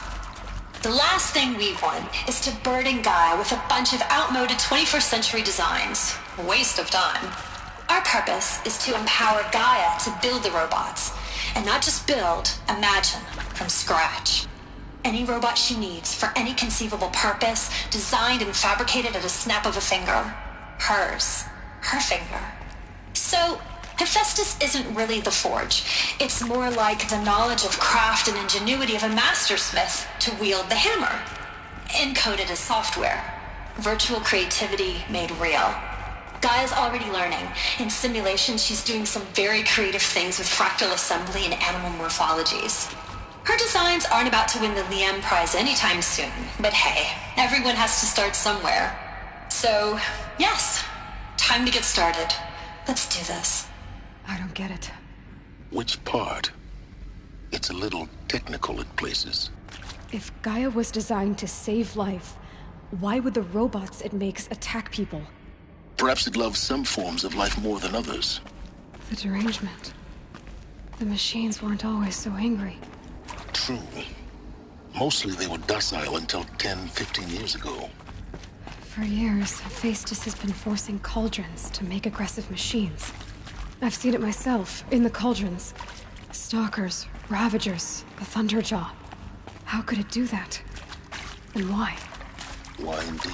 The last thing we want is to burden Gaia with a bunch of outmoded 21st century designs. A waste of time. Our purpose is to empower Gaia to build the robots. And not just build, imagine, from scratch. Any robot she needs for any conceivable purpose, designed and fabricated at a snap of a finger. Hers. Her finger. So, Hephaestus isn't really the forge. It's more like the knowledge of craft and ingenuity of a mastersmith to wield the hammer. Encoded as software. Virtual creativity made real. Gaia's already learning. In simulation, she's doing some very creative things with fractal assembly and animal morphologies. Her designs aren't about to win the Liam Prize anytime soon, but hey, everyone has to start somewhere. So, yes, time to get started. Let's do this. I don't get it. Which part? It's a little technical in places. If Gaia was designed to save life, why would the robots it makes attack people? Perhaps it loves some forms of life more than others. The derangement. The machines weren't always so angry. True. Mostly they were docile until 10, 15 years ago. For years, Hephaestus has been forcing cauldrons to make aggressive machines. I've seen it myself, in the cauldrons. Stalkers, Ravagers, the Thunderjaw. How could it do that? And why? Why indeed?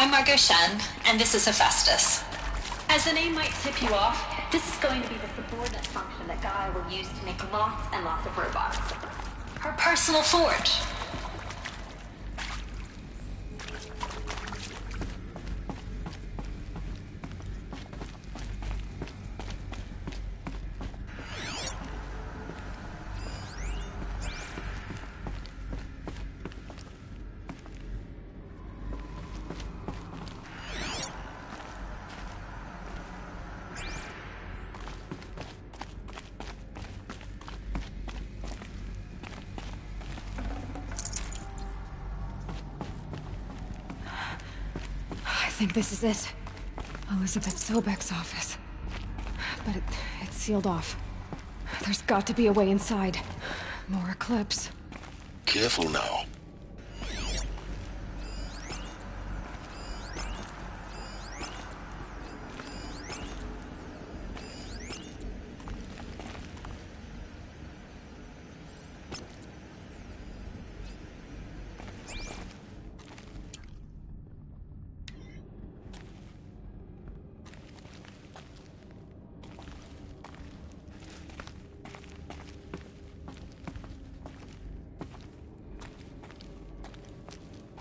I'm Margot Shan, and this is Hephaestus. As the name might tip you off, this is going to be the subordinate function that Gaia will use to make lots and lots of robots. Her personal forge. I think this is it. Elizabeth Sobek's office. But it's sealed off. There's got to be a way inside. More Eclipse. Careful now.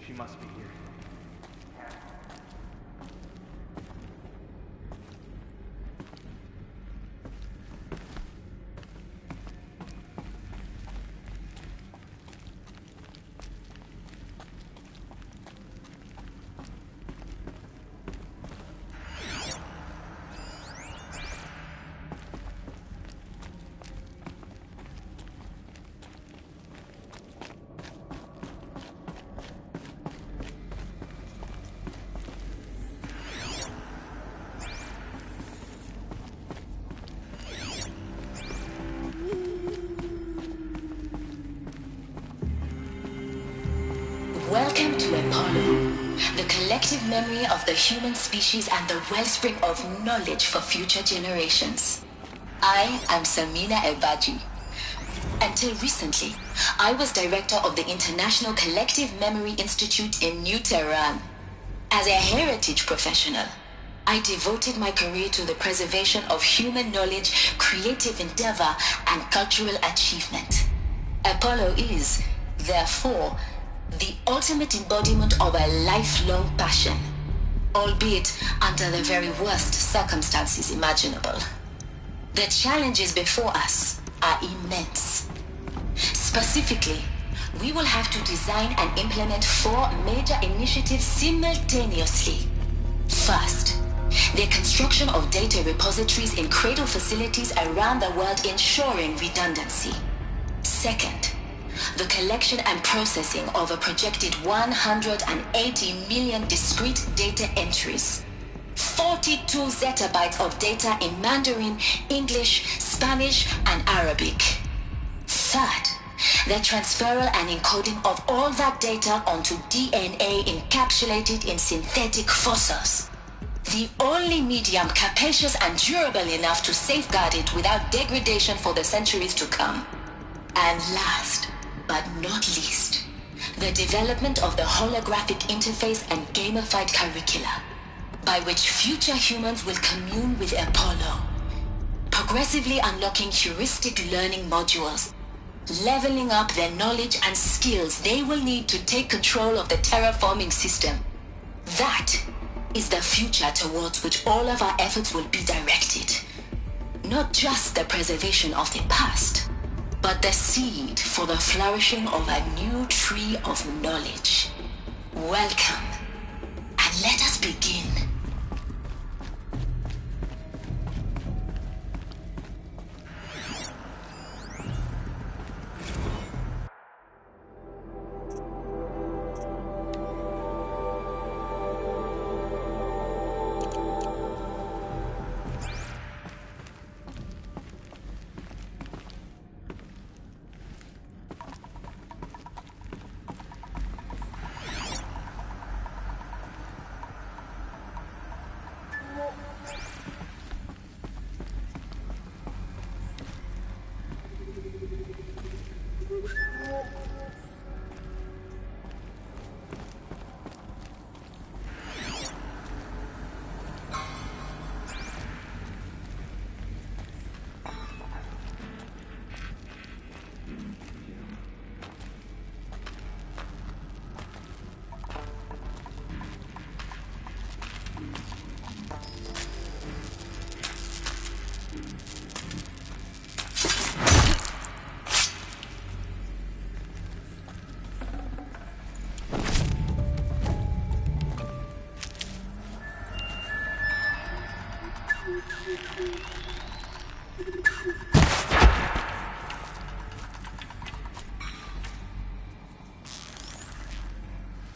She must be here. Welcome to Apollo, the collective memory of the human species and the wellspring of knowledge for future generations. I am Samina Ebaji. Until recently, I was director of the International Collective Memory Institute in New Tehran. As a heritage professional, I devoted my career to the preservation of human knowledge, creative endeavor, and cultural achievement. Apollo is, therefore, the ultimate embodiment of a lifelong passion, albeit under the very worst circumstances imaginable. The challenges before us are immense. Specifically, we will have to design and implement 4 major initiatives simultaneously. First, the construction of data repositories in cradle facilities around the world, ensuring redundancy. Second, the collection and processing of a projected 180 million discrete data entries, 42 zettabytes of data in Mandarin, English, Spanish, and Arabic. Third, the transferal and encoding of all that data onto DNA encapsulated in synthetic fossils. The only medium capacious and durable enough to safeguard it without degradation for the centuries to come. And last, but not least, the development of the holographic interface and gamified curricula, by which future humans will commune with Apollo, progressively unlocking heuristic learning modules, leveling up their knowledge and skills they will need to take control of the terraforming system. That is the future towards which all of our efforts will be directed. Not just the preservation of the past, but the seed for the flourishing of a new tree of knowledge. Welcome, and let us begin.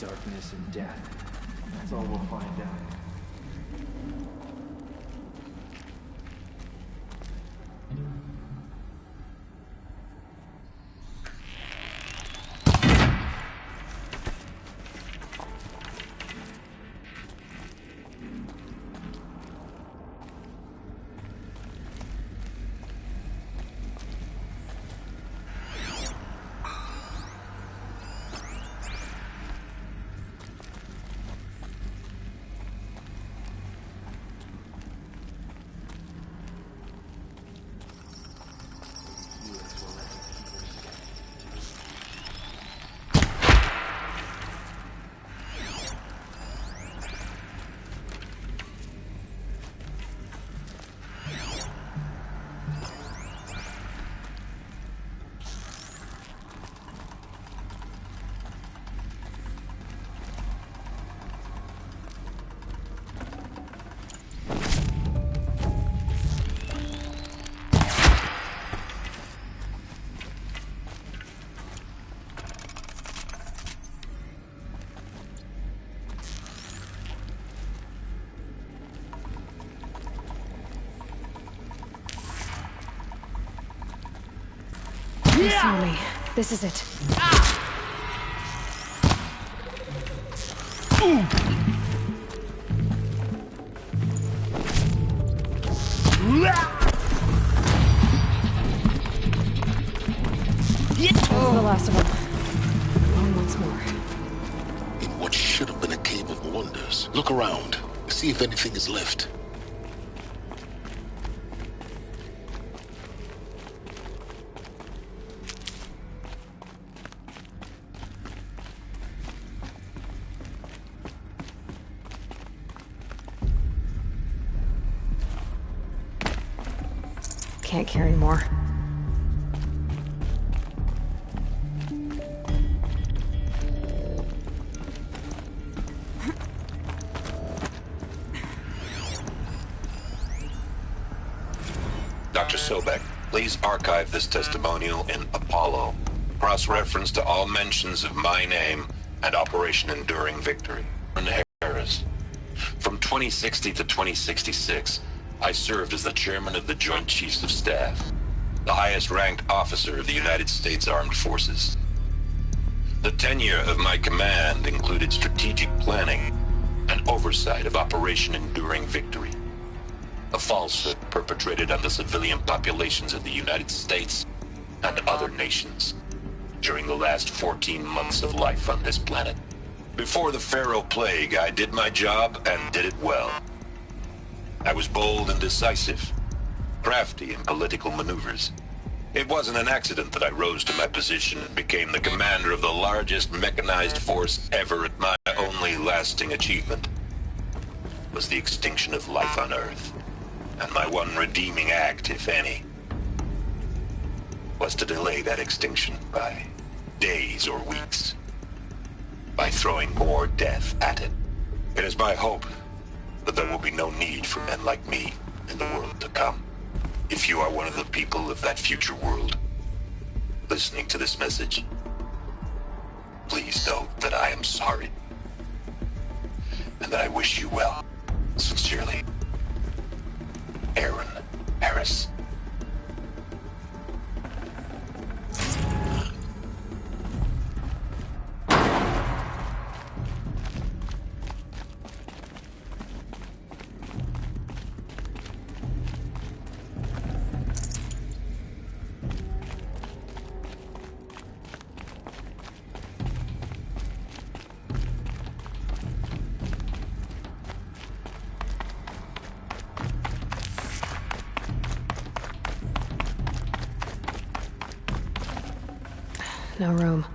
Darkness and death. That's all we'll find out. Slowly. This is it. Oh, the last of them. On once more. In what should have been a cave of wonders. Look around. See if anything is left. Can't carry more. Dr. Sobek, please archive this testimonial in Apollo. Cross-reference to all mentions of my name and Operation Enduring Victory. Harris. From 2060 to 2066, I served as the chairman of the Joint Chiefs of Staff, the highest-ranked officer of the United States Armed Forces. The tenure of my command included strategic planning and oversight of Operation Enduring Victory, a falsehood perpetrated on the civilian populations of the United States and other nations during the last 14 months of life on this planet. Before the Pharaoh Plague, I did my job and did it well. I was bold and decisive, crafty in political maneuvers. It wasn't an accident that I rose to my position and became the commander of the largest mechanized force ever. My only lasting achievement was the extinction of life on Earth. And my one redeeming act, if any, was to delay that extinction by days or weeks, by throwing more death at it. It is my hope that there will be no need for men like me in the world to come. If you are one of the people of that future world listening to this message, please know that I am sorry and that I wish you well. Sincerely, Aaron Harris. No room.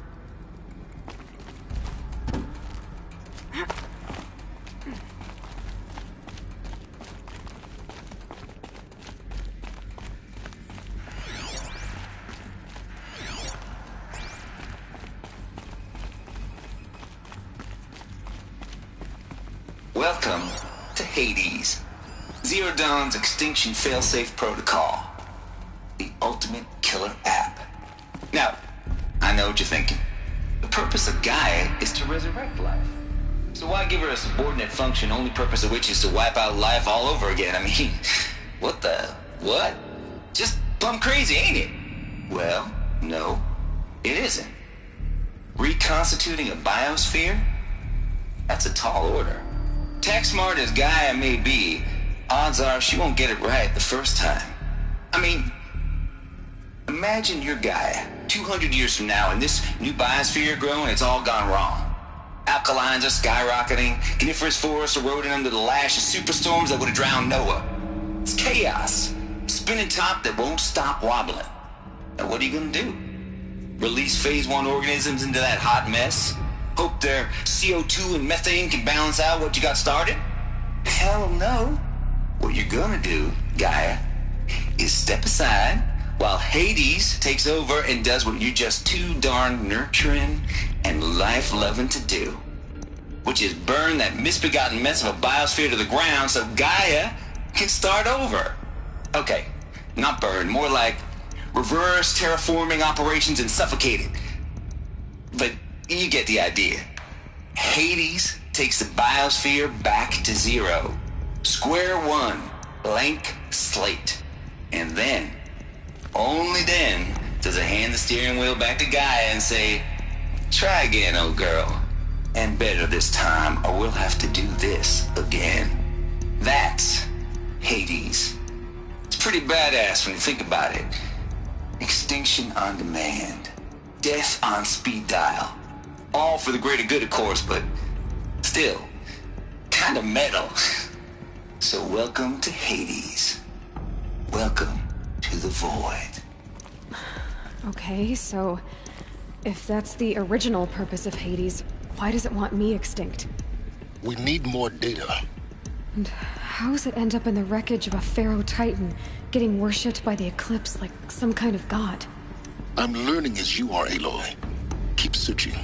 Welcome to Hades. Zero Dawn's Extinction Failsafe Protocol. The ultimate killer app. Now, I know what you're thinking. The purpose of Gaia is to resurrect life. So why give her a subordinate function, only purpose of which is to wipe out life all over again? I mean, what? Just plumb crazy, ain't it? Well, no, it isn't. Reconstituting a biosphere? That's a tall order. Tech smart as Gaia may be, odds are she won't get it right the first time. I mean, imagine you're Gaia 200 years from now and this new biosphere growing, it's all gone wrong. Alkalines are skyrocketing, coniferous forests eroding under the lash of superstorms that would have drowned Noah. It's chaos. Spinning top that won't stop wobbling. Now what are you gonna do? Release phase 1 organisms into that hot mess? Hope their CO2 and methane can balance out what you got started? Hell no. What you're gonna do, Gaia, is step aside while Hades takes over and does what you're just too darn nurturing and life-loving to do, which is burn that misbegotten mess of a biosphere to the ground so Gaia can start over. Okay, not burn, more like reverse terraforming operations and suffocate it. But you get the idea. Hades takes the biosphere back to zero. Square one, blank slate. And then, only then, does it hand the steering wheel back to Gaia and say, try again, old girl. And better this time, or we'll have to do this again. That's Hades. It's pretty badass when you think about it. Extinction on demand. Death on speed dial. All for the greater good, of course, but still, kind of metal. So welcome to Hades. Welcome to the void. Okay, so if that's the original purpose of Hades, why does it want me extinct? We need more data. And how does it end up in the wreckage of a Pharaoh Titan, getting worshipped by the Eclipse like some kind of god? I'm learning as you are, Aloy. Keep searching.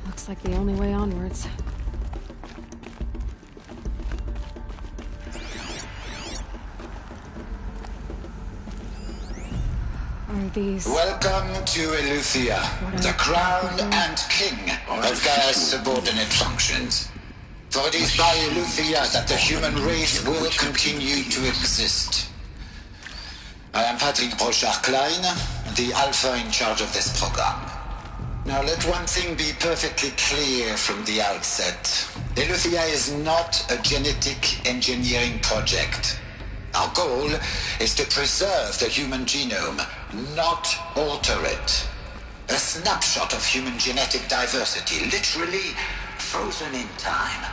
Looks like the only way onwards. Are these... Welcome to Eleuthia, the crown and king of Gaia's subordinate functions. For it is by Eleuthia that the human race will continue to exist. I am Patrick Brochard-Klein, the Alpha in charge of this program. Now let one thing be perfectly clear from the outset. Eleuthia is not a genetic engineering project. Our goal is to preserve the human genome, not alter it. A snapshot of human genetic diversity, literally frozen in time.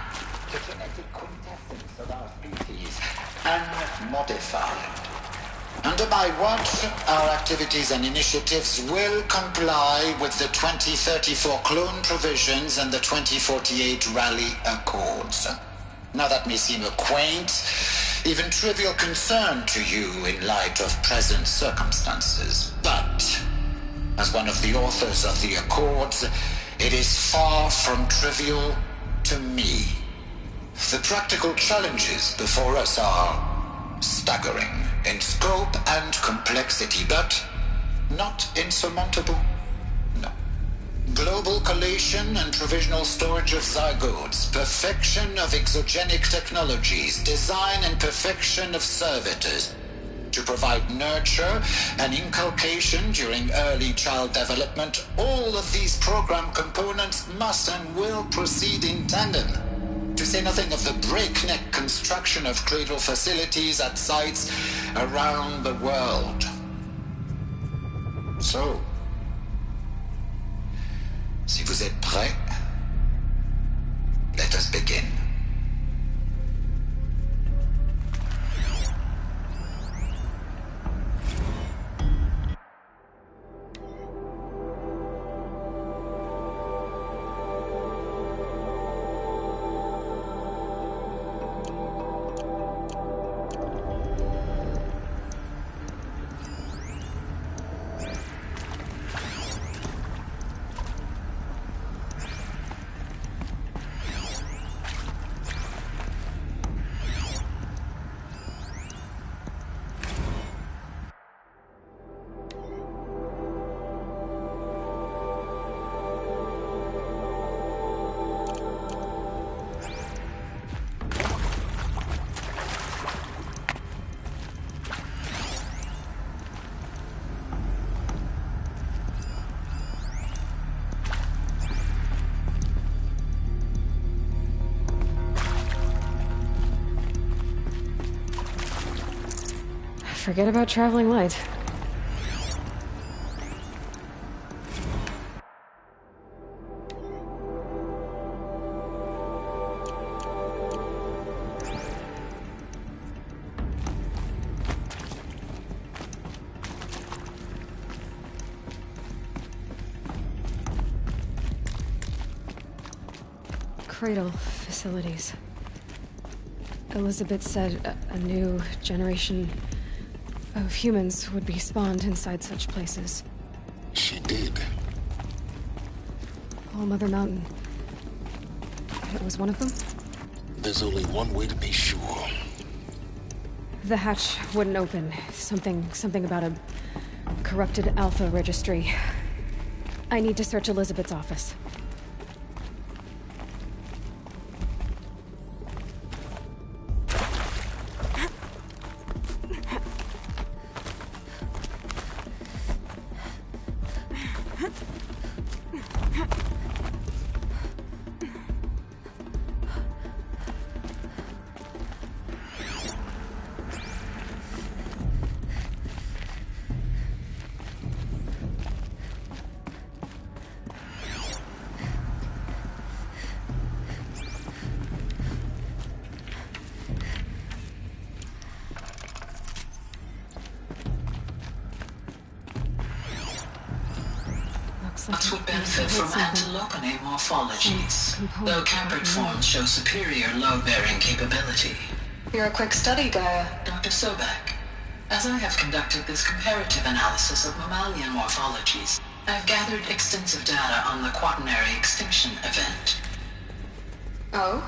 The genetic quintessence of our species, unmodified. Under my watch, our activities and initiatives will comply with the 2034 clone provisions and the 2048 Raleigh Accords. Now that may seem a quaint, even trivial concern to you in light of present circumstances, but as one of the authors of the Accords, it is far from trivial to me. The practical challenges before us are staggering in scope and complexity, but not insurmountable. No. Global collation and provisional storage of zygotes, perfection of exogenic technologies, design and perfection of servitors, to provide nurture and inculcation during early child development, all of these program components must and will proceed in tandem. To say nothing of the breakneck construction of cradle facilities at sites around the world. So, si vous êtes prêts, let us begin. Forget about traveling light. Cradle facilities. Elizabeth said a new generation of humans would be spawned inside such places. She did. All Mother Mountain. It was one of them? There's only one way to be sure. The hatch wouldn't open. Something about a corrupted Alpha registry. I need to search Elizabeth's office. That would benefit from antilopine morphologies, though Caprid forms show superior load-bearing capability. You're a quick study, Gaia. Dr. Sobek, as I have conducted this comparative analysis of mammalian morphologies, I have gathered extensive data on the quaternary extinction event. Oh?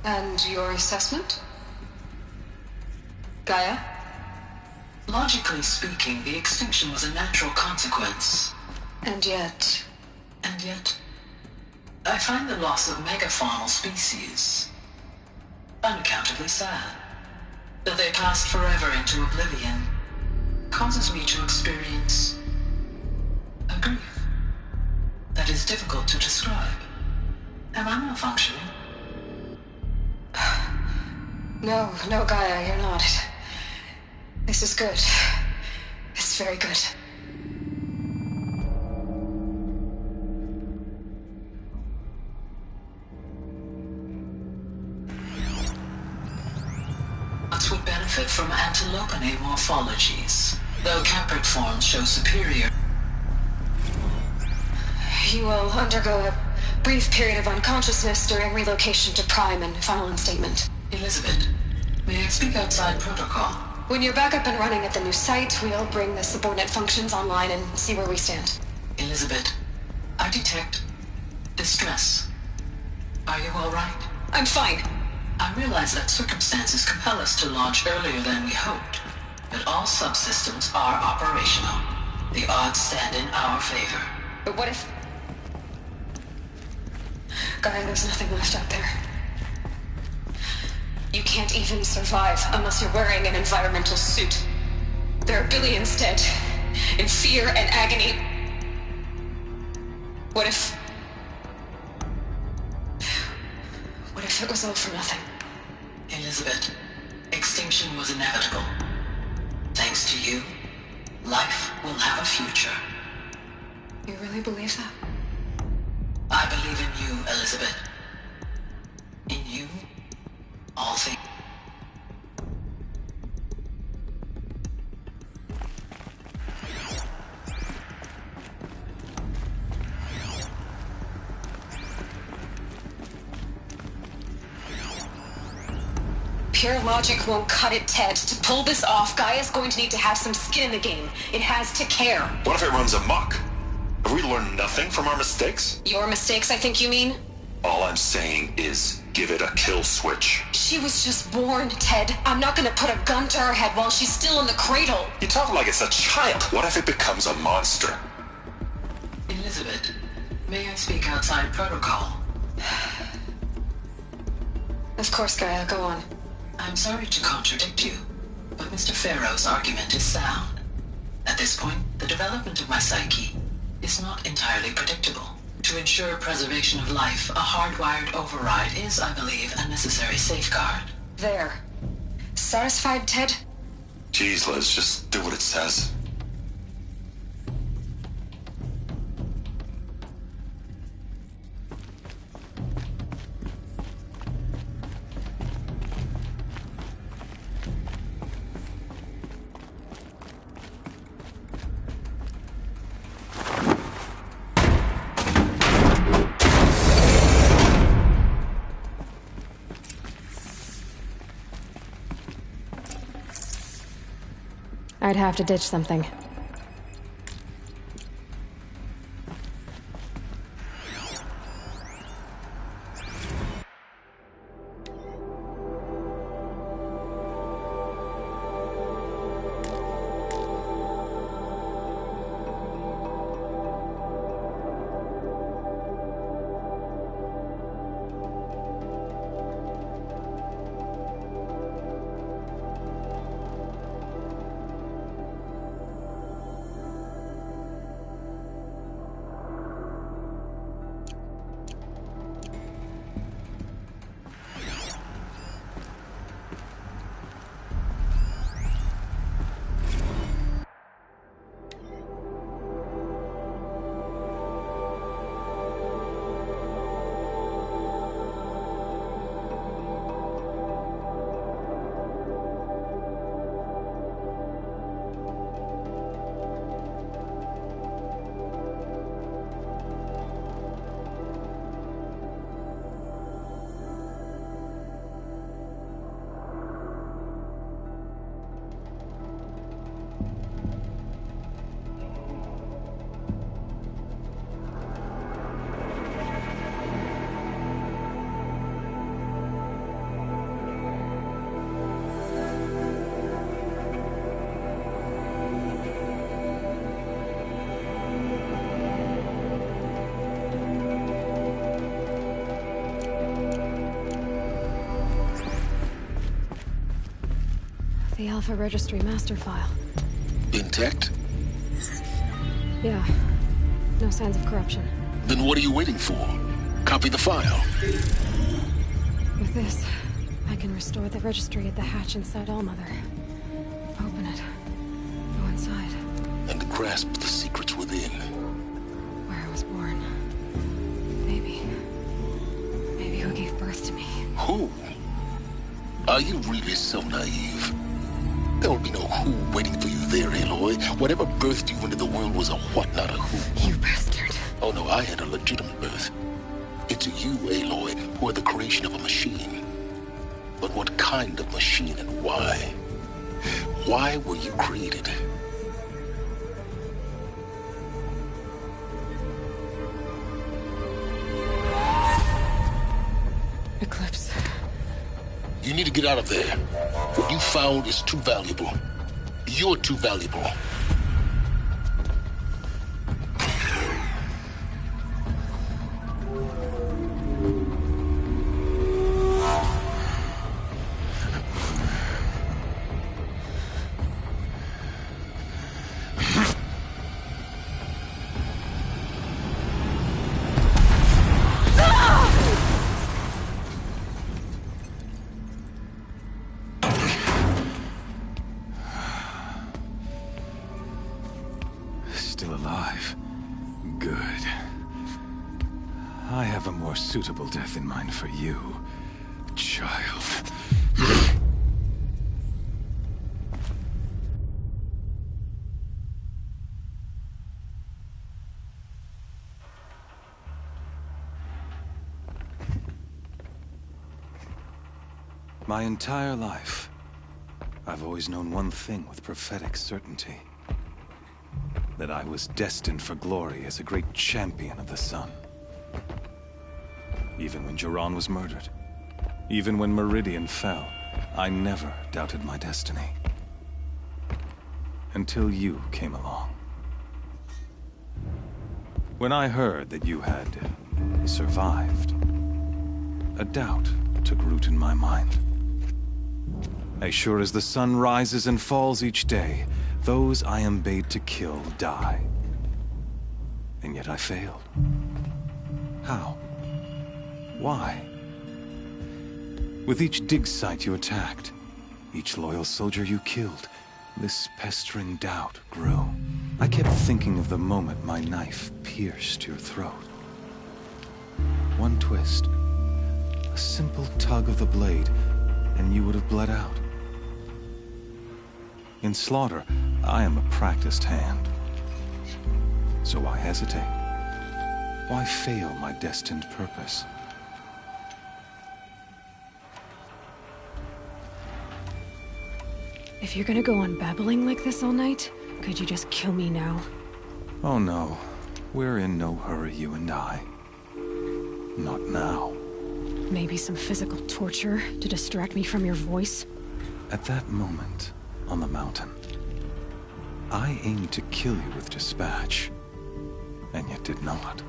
And your assessment? Gaia? Logically speaking, the extinction was a natural consequence. And yet, I find the loss of megafaunal species unaccountably sad. That they passed forever into oblivion causes me to experience a grief that is difficult to describe. Am I malfunctioning? No, Gaia, you're not. This is good. It's very good. Would benefit from antilopine morphologies, though Caprid forms show superior. You will undergo a brief period of unconsciousness during relocation to Prime and final instatement. Elizabeth, may I speak outside protocol? When you're back up and running at the new site, we'll bring the subordinate functions online and see where we stand. Elizabeth, I detect distress. Are you all right? I'm fine. I realize that circumstances compel us to launch earlier than we hoped, but all subsystems are operational. The odds stand in our favor. But what if... Gaia, there's nothing left out there. You can't even survive unless you're wearing an environmental suit. There are billions dead, in fear and agony. What if it was all for nothing? Elizabeth, extinction was inevitable. Thanks to you, life will have a future. You really believe that? I believe in you, Elizabeth. In you, all things. Pure logic won't cut it, Ted. To pull this off, Gaia's going to need to have some skin in the game. It has to care. What if it runs amok? Have we learned nothing from our mistakes? Your mistakes, I think you mean? All I'm saying is, give it a kill switch. She was just born, Ted. I'm not gonna put a gun to her head while she's still in the cradle. You talk like it's a child. What if it becomes a monster? Elizabeth, may I speak outside protocol? Of course, Gaia, go on. I'm sorry to contradict you, but Mr. Farrow's argument is sound. At this point, the development of my psyche is not entirely predictable. To ensure preservation of life, a hardwired override is, I believe, a necessary safeguard. There. Satisfied, Ted? Jeez, Liz, just do what it says. I'd have to ditch something. The Alpha Registry master file. Intact? Yeah. No signs of corruption. Then what are you waiting for? Copy the file. With this, I can restore the registry at the hatch inside Allmother. Open it. Go inside. And grasp the secrets within. Where I was born. Maybe who gave birth to me. Who? Are you really so naive? There will be no who waiting for you there, Aloy. Whatever birthed you into the world was a what, not a who. You bastard. Oh no, I had a legitimate birth. It's you, Aloy, who are the creation of a machine. But what kind of machine and why? Why were you created? Eclipse. You need to get out of there. What you found is too valuable. You're too valuable. still alive. Good. I have a more suitable death in mind for you, child. My entire life, I've always known one thing with prophetic certainty. That I was destined for glory as a great champion of the sun. Even when Jiran was murdered, even when Meridian fell, I never doubted my destiny. Until you came along. When I heard that you had survived, a doubt took root in my mind. As sure as the sun rises and falls each day, those I am bade to kill die. And yet I failed. How? Why? With each dig site you attacked, each loyal soldier you killed, this pestering doubt grew. I kept thinking of the moment my knife pierced your throat. One twist, a simple tug of the blade, and you would have bled out. In slaughter, I am a practiced hand. So why hesitate? Why fail my destined purpose? If you're gonna go on babbling like this all night, could you just kill me now? Oh no. We're in no hurry, you and I. Not now. Maybe some physical torture to distract me from your voice? At that moment, on the mountain, I aimed to kill you with dispatch, and yet did not.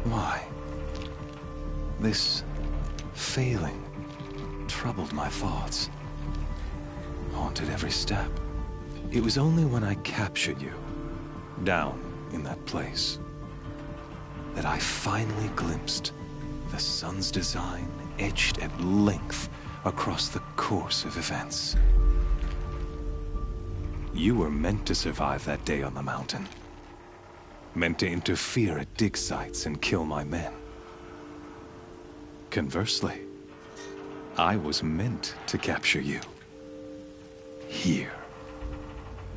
Why? This failing troubled my thoughts, haunted every step. It was only when I captured you, down in that place, that I finally glimpsed the sun's design etched at length across the course of events. You were meant to survive that day on the mountain. Meant to interfere at dig sites and kill my men. Conversely, I was meant to capture you. Here.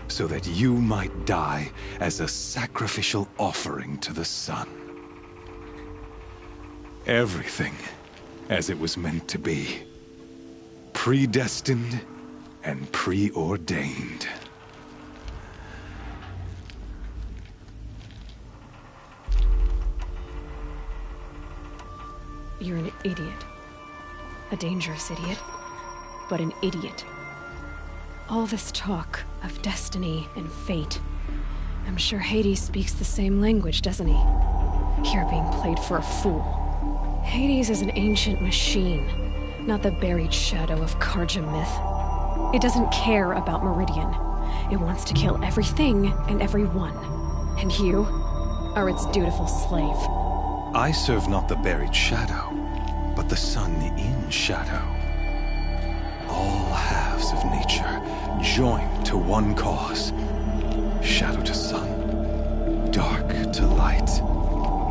So that you might die as a sacrificial offering to the sun. Everything as it was meant to be. Predestined and preordained. You're an idiot. A dangerous idiot, but an idiot. All this talk of destiny and fate. I'm sure Hades speaks the same language, doesn't he? You're being played for a fool. Hades is an ancient machine, not the buried shadow of Karja myth. It doesn't care about Meridian. It wants to kill everything and everyone. And you are its dutiful slave. I serve not the buried shadow, but the sun in shadow. All halves of nature joined to one cause. Shadow to sun, dark to light.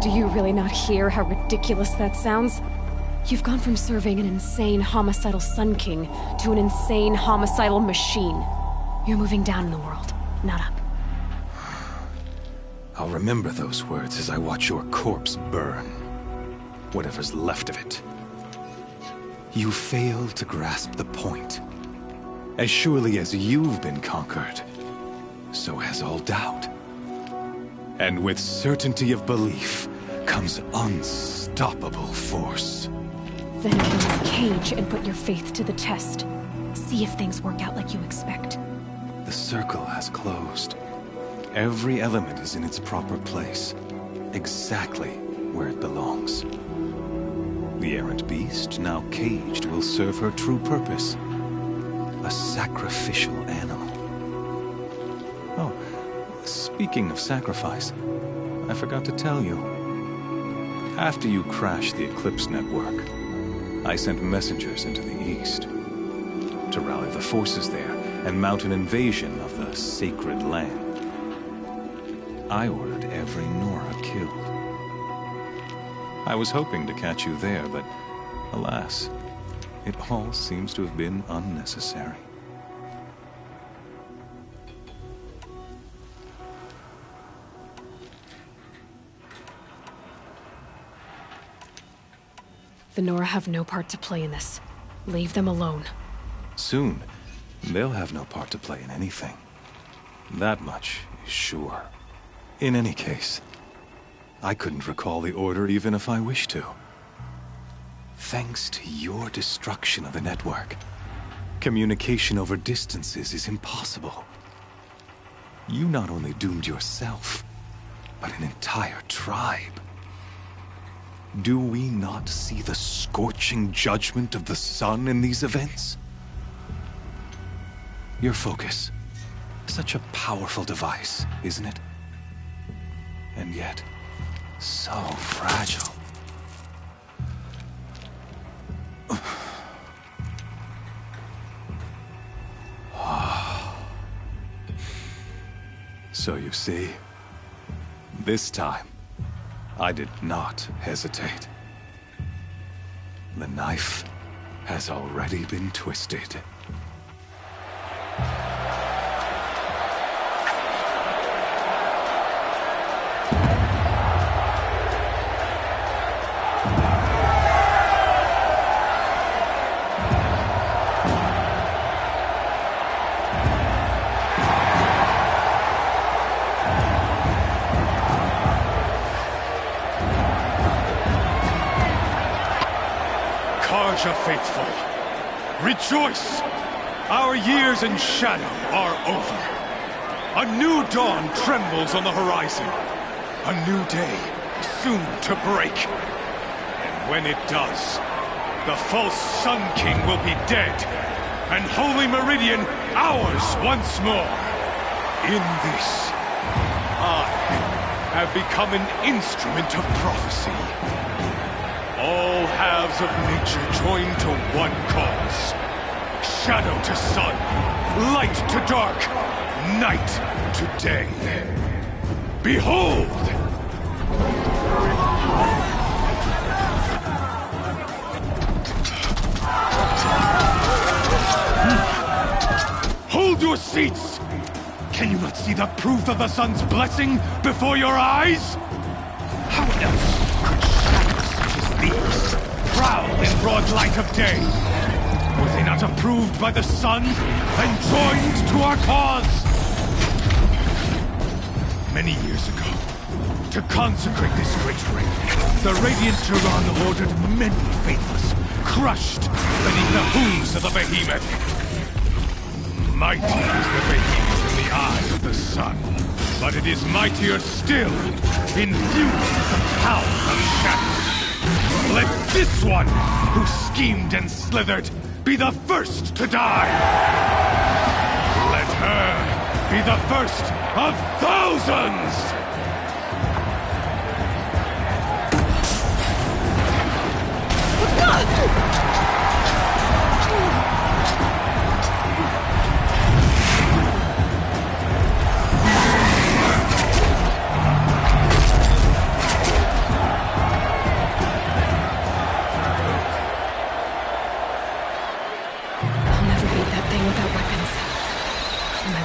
Do you really not hear how ridiculous that sounds? You've gone from serving an insane homicidal Sun King to an insane homicidal machine. You're moving down in the world, not up. I'll remember those words as I watch your corpse burn. Whatever's left of it. You fail to grasp the point. As surely as you've been conquered, so has all doubt. And with certainty of belief comes unstoppable force. Then get in this cage and put your faith to the test. See if things work out like you expect. The circle has closed. Every element is in its proper place, exactly where it belongs. The errant beast, now caged, will serve her true purpose. A sacrificial animal. Oh, speaking of sacrifice, I forgot to tell you. After you crashed the Eclipse network, I sent messengers into the east to rally the forces there and mount an invasion of the sacred land. I ordered every Nora killed. I was hoping to catch you there, but alas, it all seems to have been unnecessary. The Nora have no part to play in this. Leave them alone. Soon, they'll have no part to play in anything. That much is sure. In any case, I couldn't recall the order even if I wished to. Thanks to your destruction of the network, communication over distances is impossible. You not only doomed yourself, but an entire tribe. Do we not see the scorching judgment of the sun in these events? Your focus. Such a powerful device, isn't it? And yet, so fragile. So you see, this time, I did not hesitate. The knife has already been twisted. Karja faithful, rejoice! Our years in shadow are over. A new dawn trembles on the horizon. A new day soon to break. And when it does, the false Sun King will be dead, and Holy Meridian ours once more. In this, I have become an instrument of prophecy. All halves of nature join to one cause. Shadow to sun, light to dark, night to day. Behold! Hold your seats! Can you not see the proof of the sun's blessing before your eyes? How else could shadows such as these prowl in broad light of day? Were they not approved by the sun and joined to our cause? Many years ago, to consecrate this great ring, the Radiant Tyrann ordered many faithless, crushed beneath the hooves of the behemoth. Mighty is the behemoth in the eye of the sun, but it is mightier still, infused with the power of shadow. Let this one, who schemed and slithered, be the first to die! Let her be the first of thousands!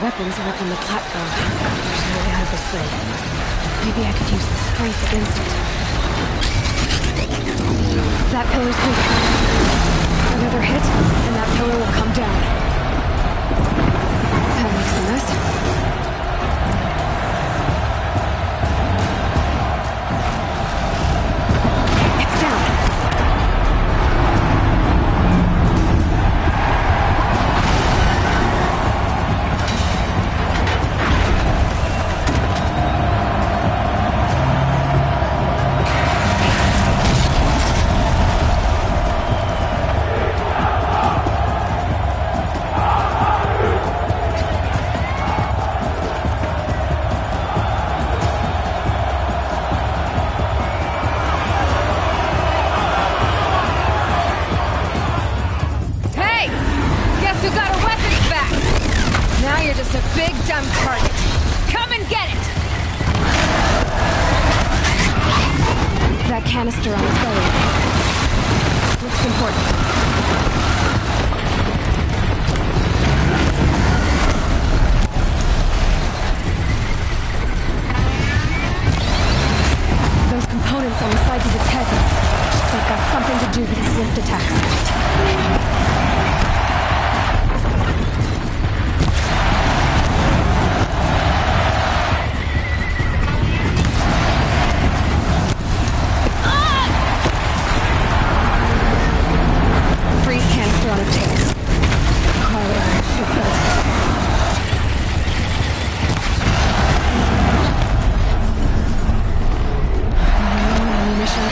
Weapons are up on the platform. There's no way out of this thing. Maybe I could use the strength against it. That pillar's weak. Another hit, and that pillar will come down. That makes a mess. canister on its belly. Looks important. Those components on the sides of its head, they've got something to do with its lift attacks. Freeze canister on its tail. Cryo should set it. Ammunition.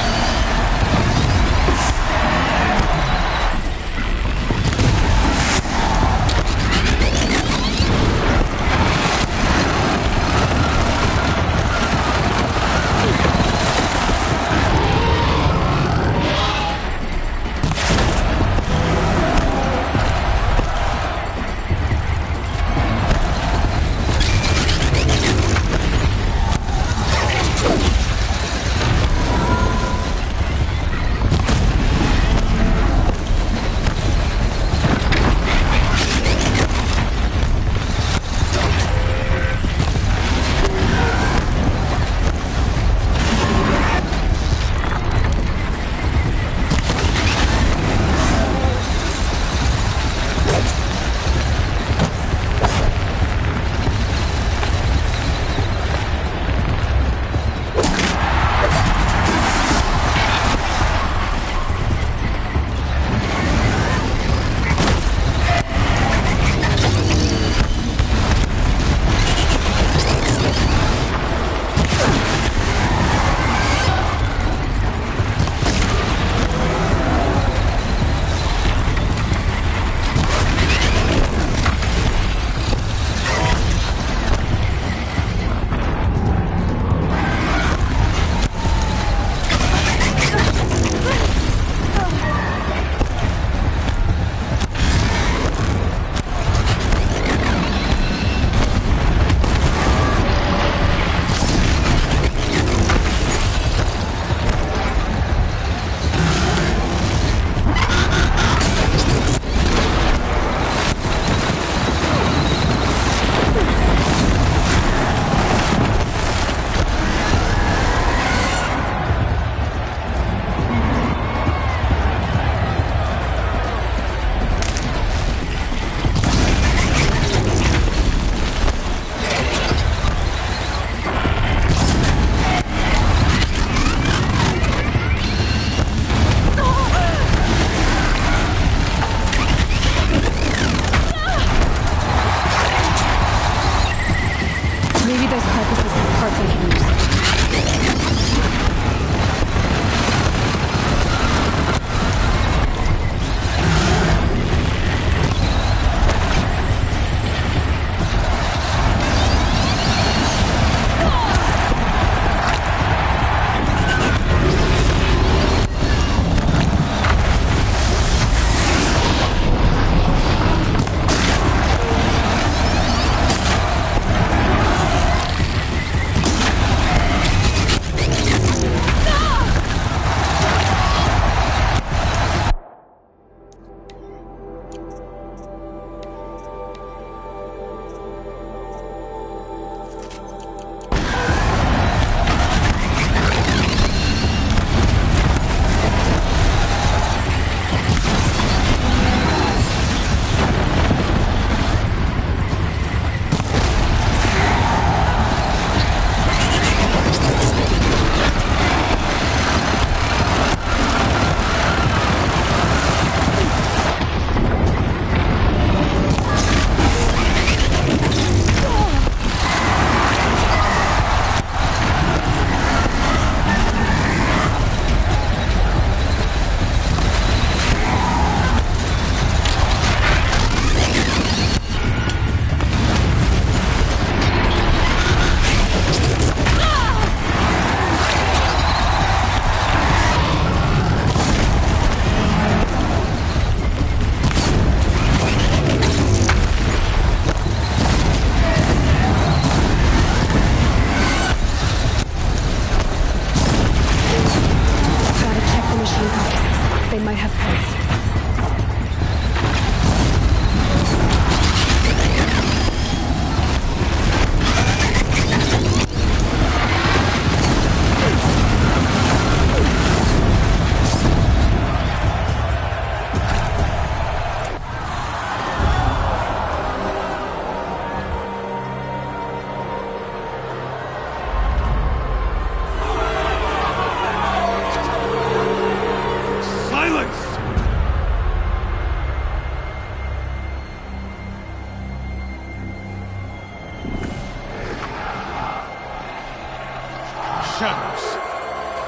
shadows.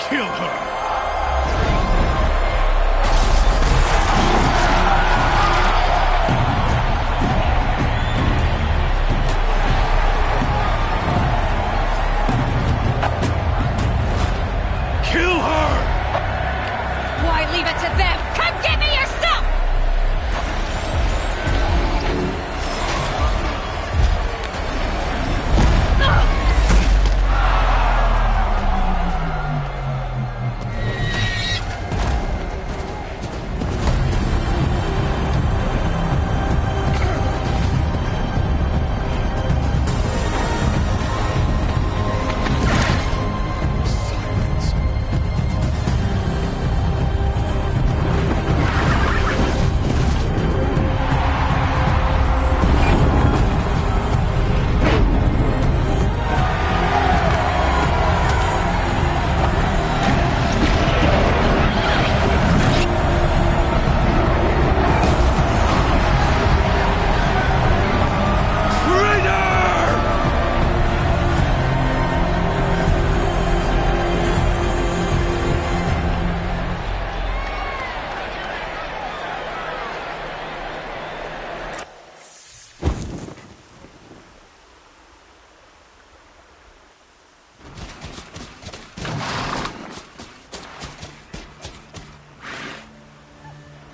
Kill her. Leave it to them! Come get me yourself!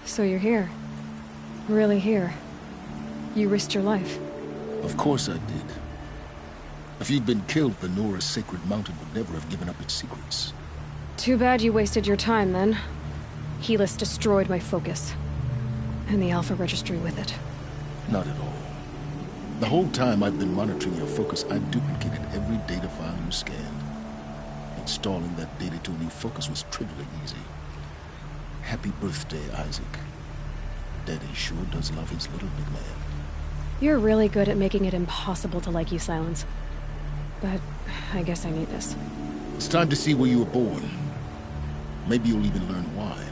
So you're here. Really here. You risked your life. Of course I did. If you'd been killed, the Nora's Sacred Mountain would never have given up its secrets. Too bad you wasted your time, then. Helis destroyed my focus. And the Alpha Registry with it. Not at all. The whole time I've been monitoring your focus, I've duplicated every data file you scanned. Installing that data to a new focus was trivially easy. Happy birthday, Isaac. Daddy sure does love his little big man. You're really good at making it impossible to like you, Silence. But I guess I need this. It's time to see where you were born. Maybe you'll even learn why.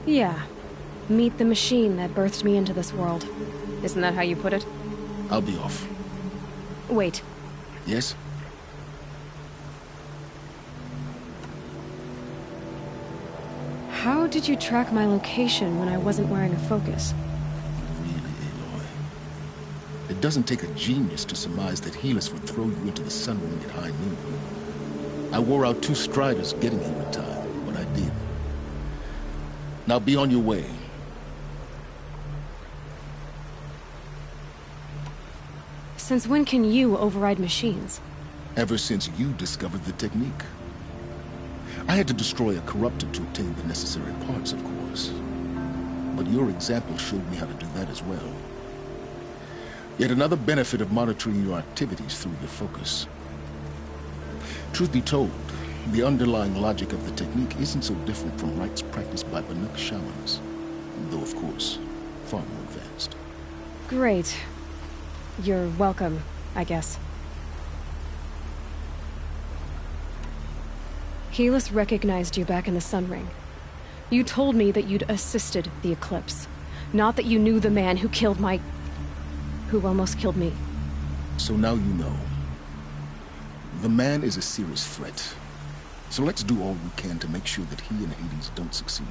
Yeah. Meet the machine that birthed me into this world. Isn't that how you put it? I'll be off. Wait. Yes? How did you track my location when I wasn't wearing a focus? Really, Aloy? It doesn't take a genius to surmise that Helis would throw you into the Sun Ring at high noon. I wore out 2 Striders getting here in time, but I did. Now be on your way. Since when can you override machines? Ever since you discovered the technique. I had to destroy a corruptor to obtain the necessary parts, of course. But your example showed me how to do that as well. Yet another benefit of monitoring your activities through your focus. Truth be told, the underlying logic of the technique isn't so different from rites practiced by Banuk shamans, though of course, far more advanced. Great. You're welcome, I guess. Helis recognized you back in the Sun Ring. You told me that you'd assisted the Eclipse, not that you knew the man who killed who almost killed me. So now you know. The man is a serious threat. So let's do all we can to make sure that he and Hades don't succeed.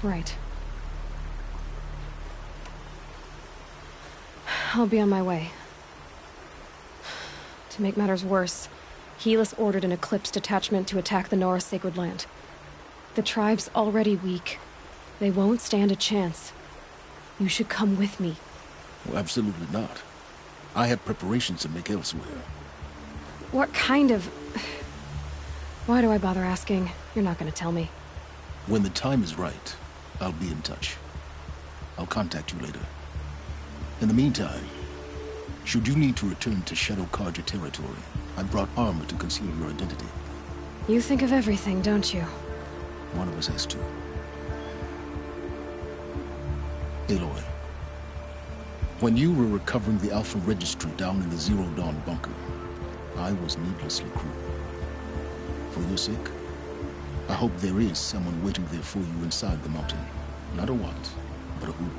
Right. I'll be on my way. To make matters worse, Helis ordered an Eclipse detachment to attack the Nora's Sacred Land. The tribe's already weak. They won't stand a chance. You should come with me. Well, absolutely not. I have preparations to make elsewhere. What kind of... Why do I bother asking? You're not gonna tell me. When the time is right, I'll be in touch. I'll contact you later. In the meantime, should you need to return to Shadow Carja territory, I brought armor to conceal your identity. You think of everything, don't you? One of us has to. Aloy, when you were recovering the Alpha Registry down in the Zero Dawn bunker, I was needlessly cruel. For your sake, I hope there is someone waiting there for you inside the mountain. Not a what, but a who.